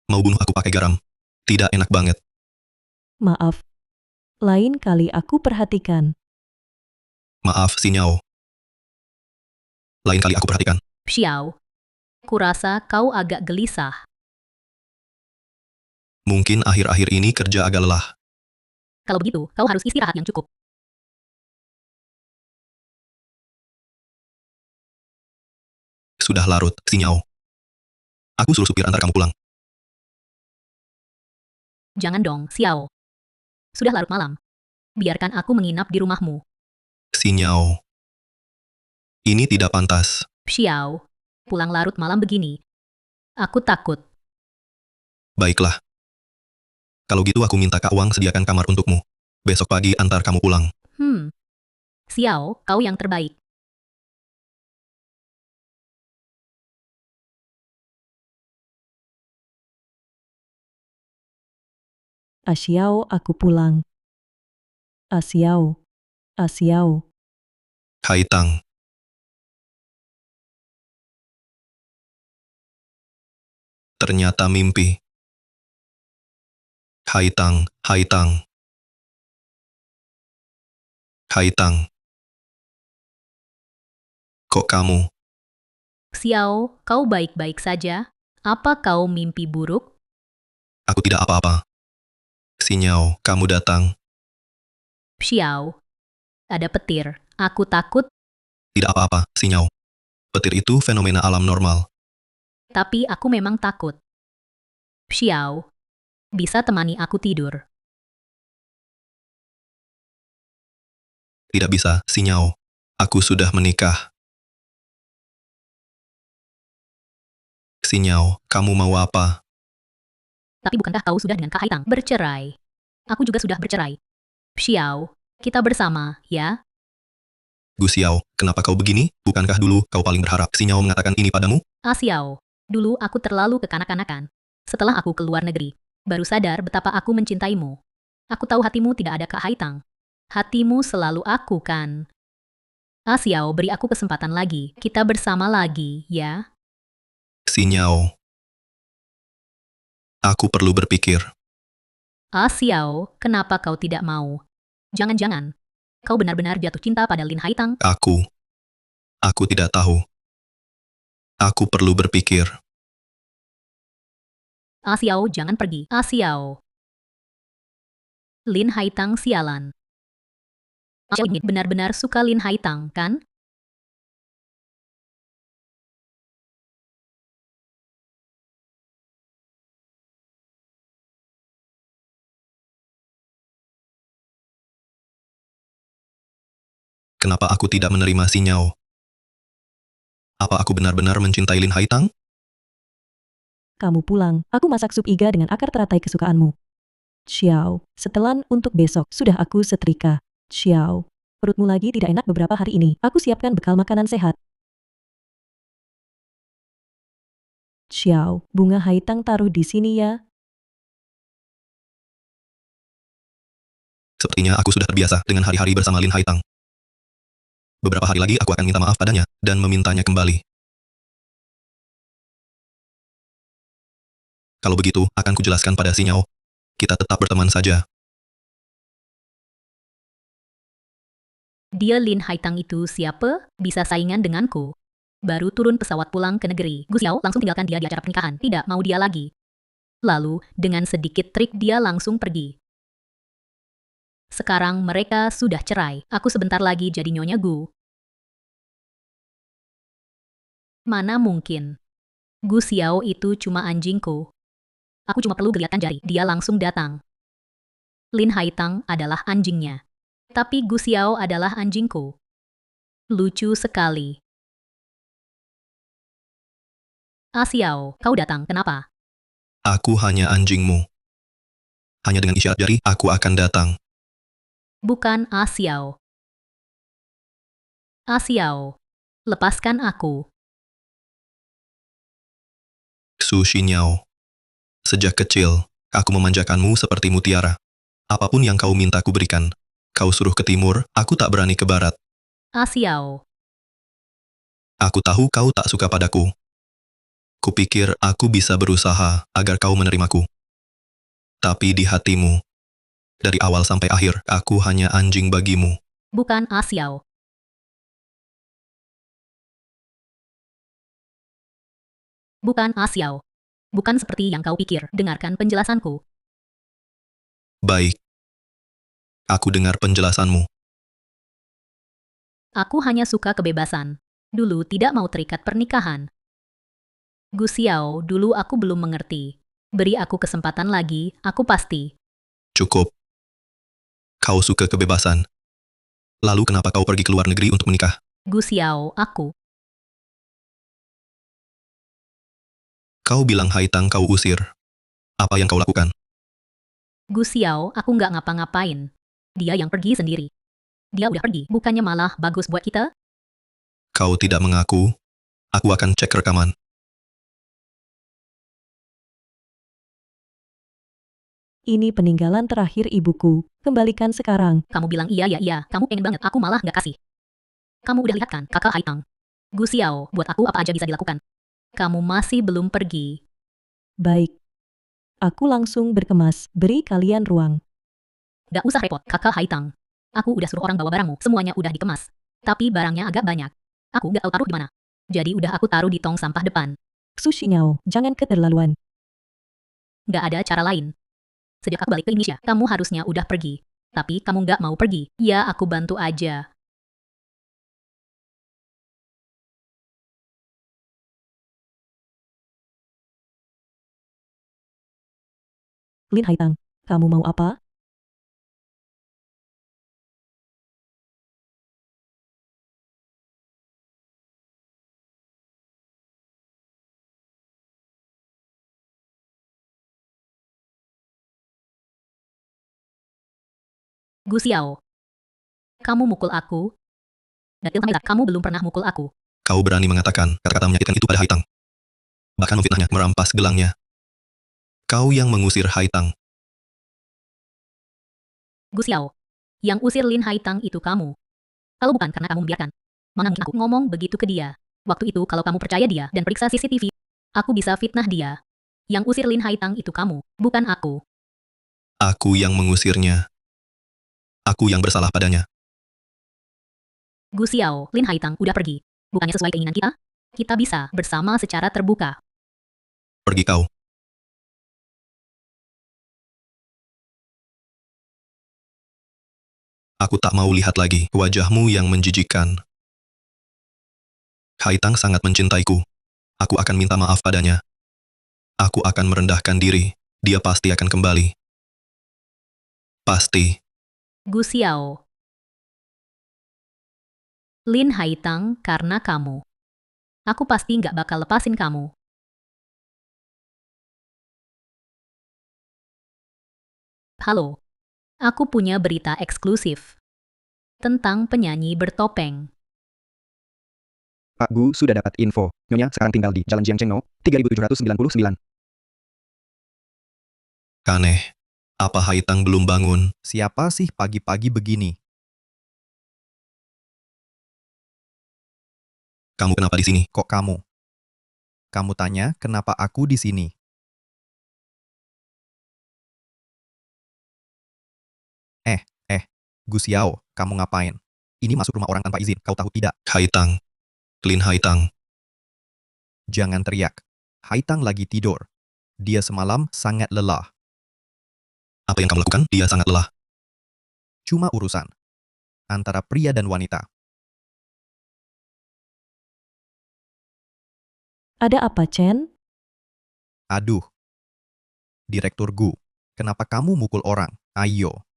Mau bunuh aku pakai garam. Tidak enak banget. Maaf. Lain kali aku perhatikan. Maaf, Xinyao. Lain kali aku perhatikan. Xiao, kurasa kau agak gelisah. Mungkin akhir-akhir ini kerja agak lelah. Kalau begitu, kau harus istirahat yang cukup. Sudah larut, Xinyao. Aku suruh supir antar kamu pulang. Jangan dong, Xiao. Sudah larut malam. Biarkan aku menginap di rumahmu. Xinyao. Ini tidak pantas. Xiao, pulang larut malam begini. Aku takut. Baiklah. Kalau gitu aku minta Kak Wang sediakan kamar untukmu. Besok pagi antar kamu pulang. Xiao, kau yang terbaik. Xiao, aku pulang. Xiao. Xiao. Haitang. Ternyata mimpi. Haitang, Haitang. Haitang. Kok kamu? Xiao, kau baik-baik saja? Apa kau mimpi buruk? Aku tidak apa-apa. Xinyao, kamu datang. Xiao, ada petir. Aku takut, Tidak apa-apa, Xinyao. Petir itu fenomena alam normal. tapi aku memang takut. Xiao, bisa temani aku tidur. Tidak bisa, Xinyao. Aku sudah menikah. Xinyao, kamu mau apa? Tapi bukankah kau sudah dengan Kak Haitang bercerai? Aku juga sudah bercerai. Xiao, kita bersama, ya? Gu Xiao, kenapa kau begini? Bukankah dulu kau paling berharap Xinyao mengatakan ini padamu? Xiao, dulu aku terlalu kekanak-kanakan. Setelah aku keluar negeri, baru sadar betapa aku mencintaimu. Aku tahu hatimu tidak ada Kak Haitang. Hatimu selalu aku kan? Xiao, beri aku kesempatan lagi. Kita bersama lagi, ya? Xinyao. Aku perlu berpikir. Xiao, kenapa kau tidak mau? Jangan-jangan, kau benar-benar jatuh cinta pada Lin Haitang? Aku tidak tahu. Aku perlu berpikir. Xiao, jangan pergi. Xiao. Lin Haitang sialan. Xiao ini benar-benar suka Lin Haitang, kan? Kenapa aku tidak menerima Xinyao? Apa aku benar-benar mencintai Lin Haitang? Kamu pulang, aku masak sup iga dengan akar teratai kesukaanmu. Xiao, setelan untuk besok, sudah aku setrika. Xiao, perutmu lagi tidak enak beberapa hari ini, aku siapkan bekal makanan sehat. Xiao, bunga Haitang taruh di sini ya. Sepertinya aku sudah terbiasa dengan hari-hari bersama Lin Haitang. Beberapa hari lagi aku akan minta maaf padanya dan memintanya kembali. Kalau begitu, akan kujelaskan pada Xinyao. Kita tetap berteman saja. Dia Lin Haitang itu siapa? Bisa saingan denganku. Baru turun pesawat pulang ke negeri. Gu Xiao langsung tinggalkan dia di acara pernikahan. Tidak mau dia lagi. Lalu, dengan sedikit trik dia langsung pergi. Sekarang mereka sudah cerai. Aku sebentar lagi jadi Nyonya Gu. Mana mungkin. Gu Xiao itu cuma anjingku. Aku cuma perlu geliatkan jari. Dia langsung datang. Lin Haitang adalah anjingnya. Tapi Gu Xiao adalah anjingku. Lucu sekali. Xiao, kau datang. Kenapa? Aku hanya anjingmu. Hanya dengan isyarat jari, aku akan datang. Bukan Xiao. Xiao, lepaskan aku. Xu Xinyao. Sejak kecil, aku memanjakanmu seperti mutiara. Apapun yang kau minta ku berikan. Kau suruh ke timur, aku tak berani ke barat. Xiao, Aku tahu kau tak suka padaku. Kupikir aku bisa berusaha agar kau menerimaku. Tapi di hatimu, dari awal sampai akhir, aku hanya anjing bagimu. bukan Xiao. Bukan Xiao. Bukan seperti yang kau pikir. Dengarkan penjelasanku. Baik. Aku dengar penjelasanmu. Aku hanya suka kebebasan. Dulu tidak mau terikat pernikahan. Gu Xiao, dulu aku belum mengerti. Beri aku kesempatan lagi, aku pasti. Cukup. Kau suka kebebasan. Lalu kenapa kau pergi ke luar negeri untuk menikah? Gu Xiao, aku. Kau bilang Haitang kau usir. Apa yang kau lakukan? Gu Xiao, aku nggak ngapa-ngapain. Dia yang pergi sendiri. Dia udah pergi, bukannya malah bagus buat kita? Kau tidak mengaku. Aku akan cek rekaman. Ini peninggalan terakhir ibuku. Kembalikan sekarang. Kamu bilang iya ya iya, kamu pengen banget, aku malah nggak kasih. Kamu udah lihat kan, kakak Haitang. Gu Xiao, buat aku apa aja bisa dilakukan. Kamu masih belum pergi. Baik. Aku langsung berkemas. Beri kalian ruang. Gak usah repot, kakak Haitang. Aku udah suruh orang bawa barangmu, semuanya udah dikemas. Tapi barangnya agak banyak. Aku gak tahu taruh di mana. Jadi udah aku taruh di tong sampah depan. Xu Xinyao, jangan keterlaluan. Gak ada cara lain. Sejak aku balik ke Indonesia, kamu harusnya udah pergi. Tapi kamu gak mau pergi. Ya aku bantu aja. Lin Haitang, kamu mau apa? Gu Xiao. Kamu mukul aku? Dan Ilham Haitang, kamu belum pernah mukul aku. Kau berani mengatakan kata-kata menyakitkan itu pada Haitang. Bahkan memfitnahnya, merampas gelangnya. Kau yang mengusir Haitang. Gu Xiao. Yang usir Lin Haitang itu kamu. Kalau bukan karena kamu membiarkan. Mana mungkin aku ngomong begitu ke dia. Waktu itu kalau kamu percaya dia dan periksa CCTV, aku bisa fitnah dia. Yang usir Lin Haitang itu kamu, bukan aku. Aku yang mengusirnya. Aku yang bersalah padanya. Gu Xiao, Lin Haitang udah pergi. Bukannya sesuai keinginan kita? Kita bisa bersama secara terbuka. Pergi kau. Aku tak mau lihat lagi wajahmu yang menjijikkan. Haitang sangat mencintaiku. Aku akan minta maaf padanya. Aku akan merendahkan diri. Dia pasti akan kembali. Pasti. Gu Xiao. Lin Haitang karena kamu. Aku pasti nggak bakal lepasin kamu. Halo. Aku punya berita eksklusif. Tentang penyanyi bertopeng. Pak Gu sudah dapat info. Nyonya sekarang tinggal di Jalan Jiangcheng No, 3799. Aneh. Apa Haitang belum bangun? Siapa sih pagi-pagi begini? Kamu kenapa di sini? Kok kamu? Kamu tanya kenapa aku di sini? Gu Xiao, kamu ngapain? Ini masuk rumah orang tanpa izin, kau tahu tidak? Haitang. Lin Haitang. Jangan teriak. Haitang lagi tidur. Dia semalam sangat lelah. Apa yang kamu lakukan? Dia sangat lelah. Cuma urusan antara pria dan wanita. Ada apa, Chen? Aduh. Direktur Gu, kenapa kamu mukul orang? Ayo.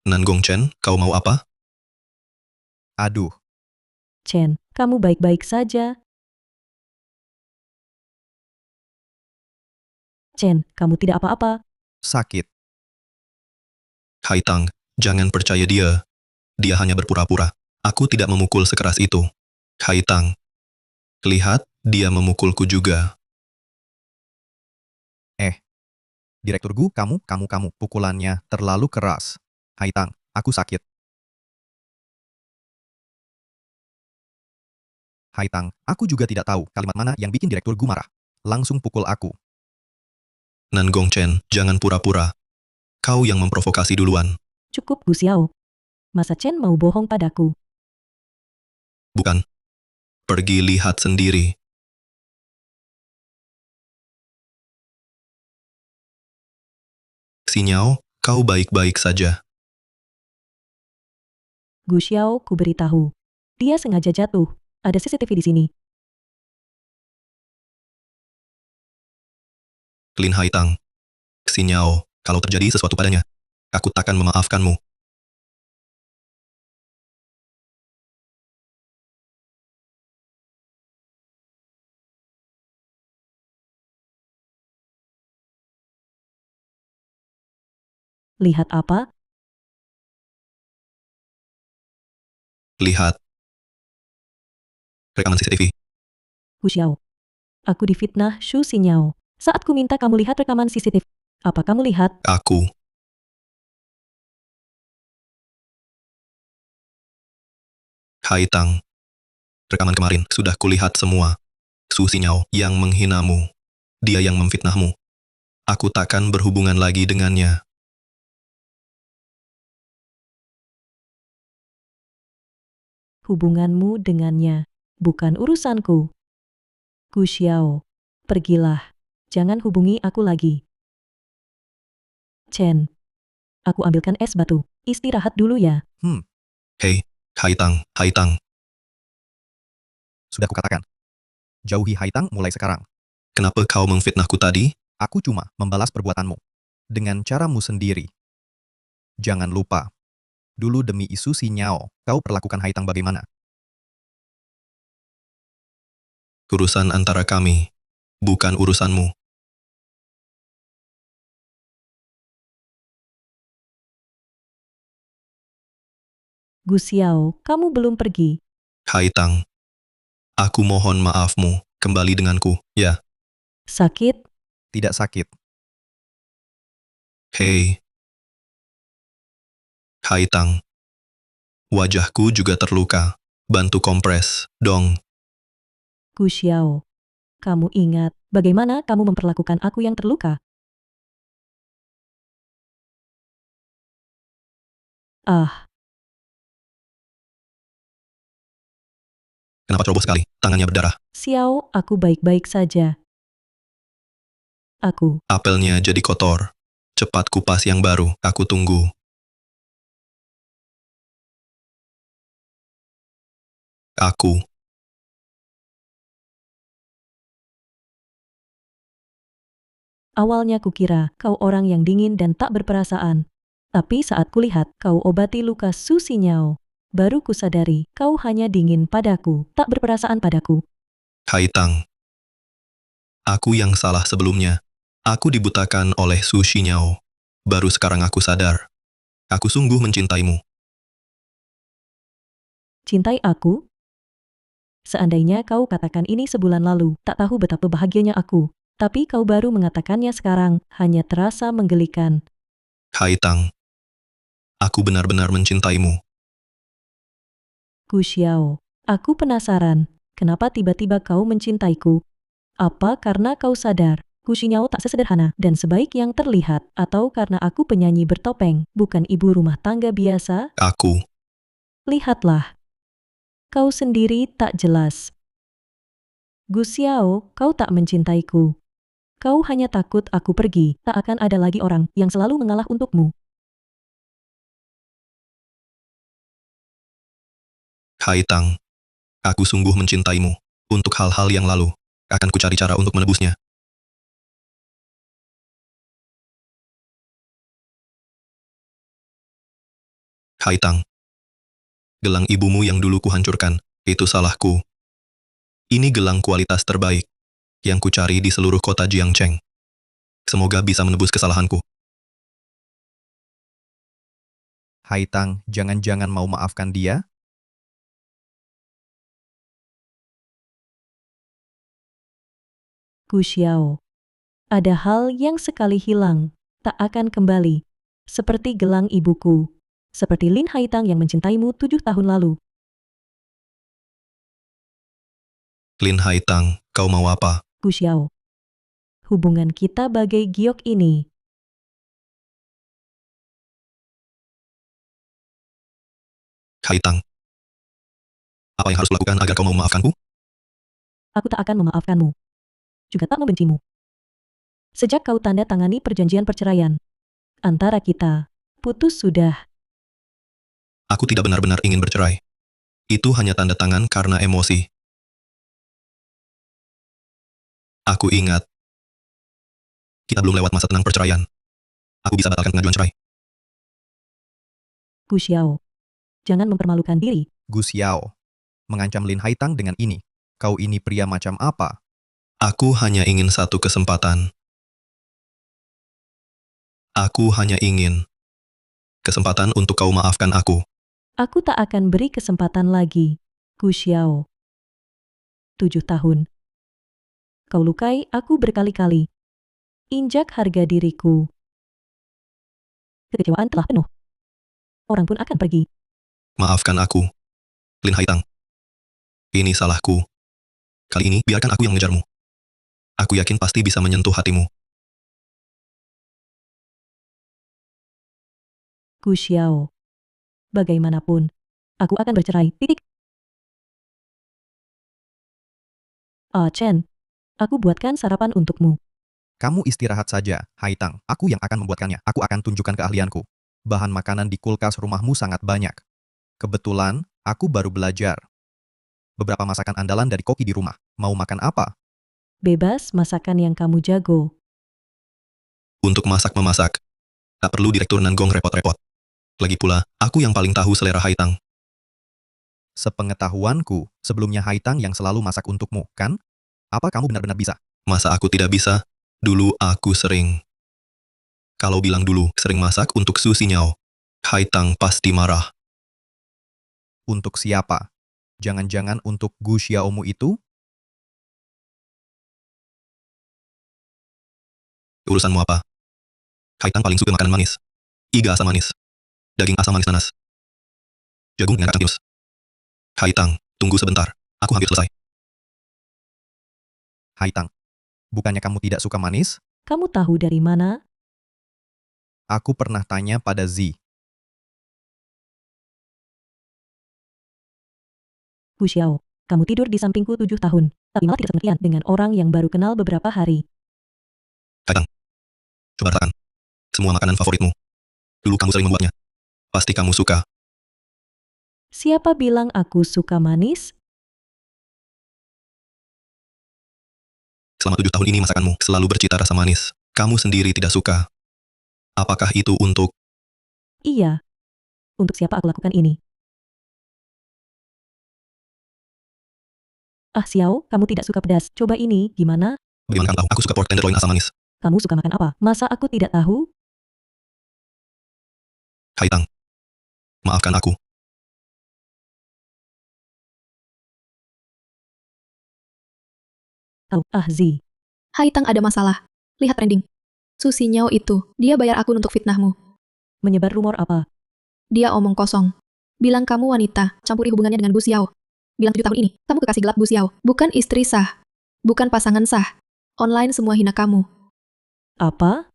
Nan Gongchen, kau mau apa? Aduh. Chen, kamu baik-baik saja? Chen, kamu tidak apa-apa. Sakit. Haitang, jangan percaya dia. Dia hanya berpura-pura. Aku tidak memukul sekeras itu. Haitang. Lihat, dia memukulku juga. Direktur Gu, kamu, pukulannya terlalu keras. Haitang, aku sakit. Haitang, aku juga tidak tahu kalimat mana yang bikin Direktur Gu marah. Langsung pukul aku. Nan Gongchen, jangan pura-pura. Kau yang memprovokasi duluan. Cukup, Gu Xiao. Masa Chen mau bohong padaku? Bukan. Pergi lihat sendiri. Sinyao, kau baik-baik saja. Gu Xiao, ku beritahu. Dia sengaja jatuh. Ada CCTV di sini. Lin Haitang. Sinyao, kalau terjadi sesuatu padanya, aku takkan memaafkanmu. Lihat apa? Lihat. Rekaman CCTV. Gu Xiao. Aku difitnah Shu Xinyao. Saat ku minta kamu lihat rekaman CCTV. Apa kamu lihat? Aku. Haitang. Rekaman kemarin sudah kulihat semua. Su Sinyao yang menghinamu. Dia yang memfitnahmu. Aku takkan berhubungan lagi dengannya. Hubunganmu dengannya. Bukan urusanku. Gu Xiao. Pergilah. Jangan hubungi aku lagi. Chen. Aku ambilkan es batu. Istirahat dulu ya. Hei, Haitang, Haitang. Sudah kukatakan. Jauhi Haitang mulai sekarang. Kenapa kau memfitnahku tadi? Aku cuma membalas perbuatanmu. Dengan caramu sendiri. Jangan lupa. Dulu demi isu Sinyao, kau perlakukan Haitang bagaimana? Urusan antara kami. Bukan urusanmu. Gu Xiao, kamu belum pergi. Haitang. Aku mohon maafmu. Kembali denganku, ya. Sakit? Tidak sakit. Hei. Haitang. Wajahku juga terluka. Bantu kompres, dong. Gu Xiao. Kamu ingat bagaimana kamu memperlakukan aku yang terluka? Ah, Kenapa ceroboh sekali? Tangannya berdarah. Xiao, aku baik-baik saja. Aku, Apelnya jadi kotor. Cepat kupas yang baru. Aku tunggu. Aku. awalnya kukira kau orang yang dingin dan tak berperasaan. Tapi saat kulihat kau obati luka Su Xinyao, baru kusadari kau hanya dingin padaku, tak berperasaan padaku. Haitang. Aku yang salah sebelumnya. Aku dibutakan oleh Su Xinyao. Baru sekarang aku sadar. Aku sungguh mencintaimu. Cintai aku? Seandainya kau katakan ini sebulan lalu, tak tahu betapa bahagianya aku. Tapi kau baru mengatakannya sekarang, hanya terasa menggelikan. Haitang, aku benar-benar mencintaimu. Gu Xiao, aku penasaran, kenapa tiba-tiba kau mencintaiku? Apa karena kau sadar, Gu Xiao tak sesederhana dan sebaik yang terlihat, atau karena aku penyanyi bertopeng, bukan ibu rumah tangga biasa? Aku, Lihatlah. Kau sendiri tak jelas. Gu Xiao, kau tak mencintaiku. Kau hanya takut aku pergi, tak akan ada lagi orang yang selalu mengalah untukmu. Haitang, aku sungguh mencintaimu. Untuk hal-hal yang lalu, akan kucari cara untuk menebusnya. Haitang, gelang ibumu yang dulu kuhancurkan, itu salahku. Ini gelang kualitas terbaik yang kucari di seluruh kota Jiangcheng. Semoga bisa menebus kesalahanku. Haitang, jangan-jangan mau maafkan dia? Gu Xiao, ada hal yang sekali hilang, tak akan kembali. Seperti gelang ibuku. Seperti Lin Haitang yang mencintaimu 7 tahun lalu. Lin Haitang, kau mau apa? Gu Xiao. Hubungan kita bagai giok ini. Haitang, apa yang harus kulakukan agar kau mau memaafkanku? Aku tak akan memaafkanmu. Juga tak membencimu. Sejak kau tanda tangani perjanjian perceraian antara kita, putus sudah. Aku tidak benar-benar ingin bercerai. Itu hanya tanda tangan karena emosi. Aku ingat, kita belum lewat masa tenang perceraian. Aku bisa batalkan pengajuan cerai. Gu Xiao, jangan mempermalukan diri. Gu Xiao, mengancam Lin Haitang dengan ini. Kau ini pria macam apa? Aku hanya ingin satu kesempatan. Aku hanya ingin kesempatan untuk kau maafkan aku. Aku tak akan beri kesempatan lagi. Gu Xiao. 7 tahun. Kau lukai aku berkali-kali. Injak harga diriku. Kekecewaan telah penuh. Orang pun akan pergi. Maafkan aku, Lin Haitang. Ini salahku. Kali ini biarkan aku yang mengejarmu. Aku yakin pasti bisa menyentuh hatimu. Gu Xiao. Bagaimanapun, aku akan bercerai. Titik. Ah Chen, aku buatkan sarapan untukmu. Kamu istirahat saja, Haitang. Aku yang akan membuatkannya. Aku akan tunjukkan keahlianku. Bahan makanan di kulkas rumahmu sangat banyak. Kebetulan, aku baru belajar beberapa masakan andalan dari koki di rumah. Mau makan apa? Bebas masakan yang kamu jago. Untuk masak-memasak, tak perlu direktur Nanggong repot-repot. Lagi pula, aku yang paling tahu selera Haitang. Sepengetahuanku, sebelumnya Haitang yang selalu masak untukmu, kan? Apa kamu benar-benar bisa? Masa aku tidak bisa? Dulu aku sering. Kalau bilang dulu sering masak untuk Su Xinyao, Haitang pasti marah. Untuk siapa? Jangan-jangan untuk Gu Xiaomu itu? Urusanmu apa? Haitang paling suka makanan manis. Iga asam manis. Daging asam manis nanas. Jagung dengan kacang tinus. Haitang, tunggu sebentar. Aku hampir selesai. Haitang, bukannya kamu tidak suka manis? Kamu tahu dari mana? Aku pernah tanya pada Zi. Gu Xiao, kamu tidur di sampingku 7 tahun, tapi malah tidak sepertian dengan orang yang baru kenal beberapa hari. Haitang, coba rasakan. Semua makanan favoritmu. Dulu kamu sering membuatnya. Pasti kamu suka. Siapa bilang aku suka manis? Selama 7 tahun ini masakanmu selalu bercita rasa manis. Kamu sendiri tidak suka. Apakah itu untuk... Iya. Untuk siapa aku lakukan ini? Ah Xiao, kamu tidak suka pedas. Coba ini, gimana? Bagaimana kamu tahu aku suka pork tenderloin asam manis? Kamu suka makan apa? Masa aku tidak tahu? Haitang, maafkan aku. Tahu, ah Zi. Haitang ada masalah. Lihat trending. Su Xinyao itu, dia bayar akun untuk fitnahmu. Menyebar rumor apa? Dia omong kosong. Bilang kamu wanita, campuri hubungannya dengan Gu Xiao. Bilang 7 tahun ini, kamu kekasih gelap Gu Xiao, bukan istri sah. Bukan pasangan sah. Online semua hina kamu. Apa?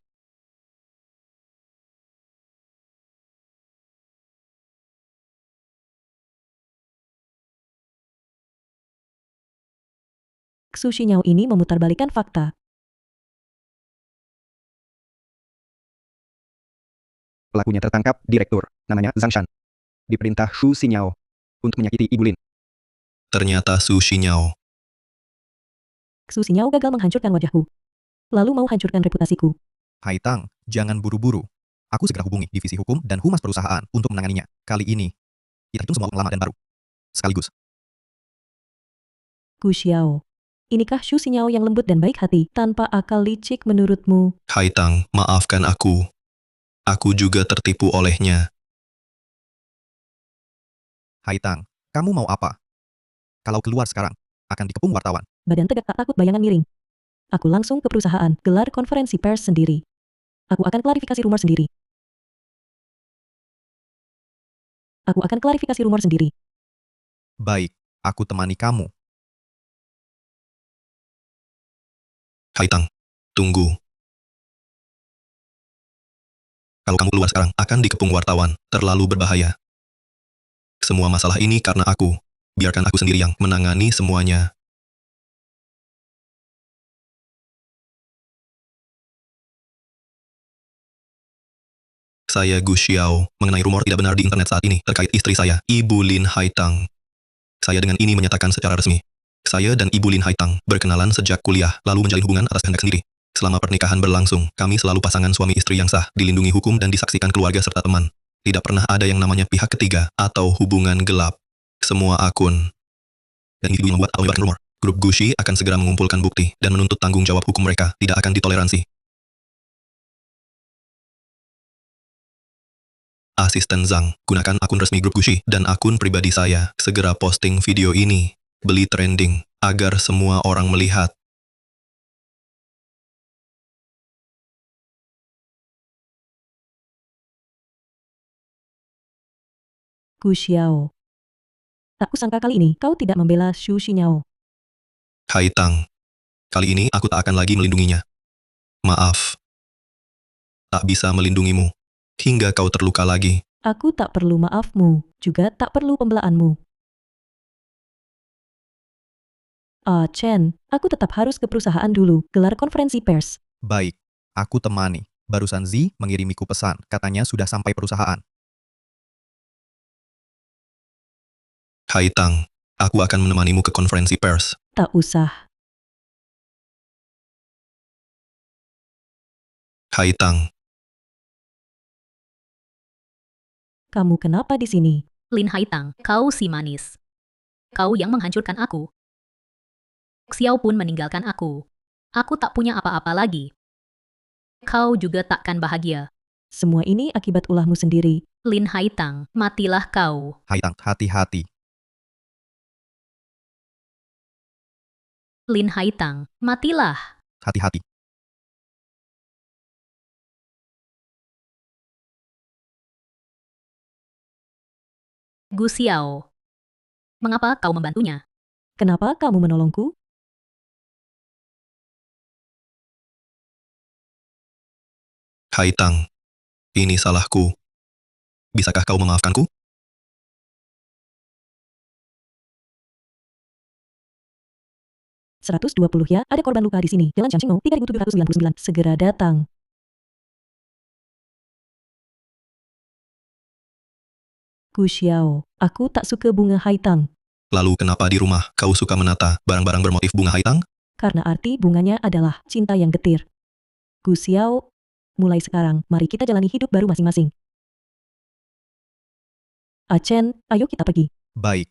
Xu Xinyao ini memutarbalikkan fakta. Pelakunya tertangkap, Direktur. Namanya Zhang Shan. Diperintah Xu Xinyao untuk menyakiti Ibu Lin. Ternyata Su Xinyao. Xu Xinyao gagal menghancurkan wajahku. Lalu mau hancurkan reputasiku. Haitang, jangan buru-buru. Aku segera hubungi divisi hukum dan humas perusahaan untuk menanganinya. Kali ini, kita hitung semua uang lama dan baru. Sekaligus. Gu Xiao. Inikah Xu Xinyao yang lembut dan baik hati tanpa akal licik menurutmu? Haitang, maafkan aku. Aku juga tertipu olehnya. Haitang, kamu mau apa? Kalau keluar sekarang, akan dikepung wartawan. Badan tegak tak takut bayangan miring. Aku langsung ke perusahaan, gelar konferensi pers sendiri. Aku akan klarifikasi rumor sendiri. Aku akan klarifikasi rumor sendiri. Baik, aku temani kamu. Haitang, tunggu. Kalau kamu keluar sekarang, akan dikepung wartawan. Terlalu berbahaya. Semua masalah ini karena aku. Biarkan aku sendiri yang menangani semuanya. Saya Gu Xiao, mengenai rumor tidak benar di internet saat ini terkait istri saya, Ibu Lin Haitang. Saya dengan ini menyatakan secara resmi. Saya dan Ibu Lin Haitang berkenalan sejak kuliah, lalu menjalin hubungan atas kehendak sendiri. Selama pernikahan berlangsung, kami selalu pasangan suami istri yang sah, dilindungi hukum dan disaksikan keluarga serta teman. Tidak pernah ada yang namanya pihak ketiga atau hubungan gelap. Semua akun dan individu yang membuat atau menyebarkan rumor. Grup Gushi akan segera mengumpulkan bukti dan menuntut tanggung jawab hukum mereka. Tidak akan ditoleransi. Asisten Zhang, gunakan akun resmi grup Gushi dan akun pribadi saya. Segera posting video ini. Beli trending, agar semua orang melihat. Gu Xiao. Tak kusangka kali ini kau tidak membela Xu Xinyao. Haitang, kali ini aku tak akan lagi melindunginya. Maaf. Tak bisa melindungimu. Hingga kau terluka lagi. Aku tak perlu maafmu, juga tak perlu pembelaanmu. Chen, aku tetap harus ke perusahaan dulu, gelar konferensi pers. Baik, aku temani. Barusan Zi mengirimiku pesan, katanya sudah sampai perusahaan. Haitang, aku akan menemanimu ke konferensi pers. Tak usah. Haitang, Kamu kenapa di sini? Lin Haitang, kau si manis. Kau yang menghancurkan aku. Xiao pun meninggalkan aku. Aku tak punya apa-apa lagi. Kau juga takkan bahagia. Semua ini akibat ulahmu sendiri. Lin Haitang, matilah kau. Haitang, hati-hati. Lin Haitang, matilah. Hati-hati. Gu Xiao. Mengapa kau membantunya? Kenapa kamu menolongku? Haitang, ini salahku. Bisakah kau memaafkanku? $120 ya, ada korban luka di sini. Jalan Changqingou, 3799. Segera datang. Gu Xiao, aku tak suka bunga Haitang. Lalu kenapa di rumah kau suka menata barang-barang bermotif bunga Haitang? Karena arti bunganya adalah cinta yang getir. Gu Xiao, mulai sekarang, mari kita jalani hidup baru masing-masing. Chen, ayo kita pergi. Baik,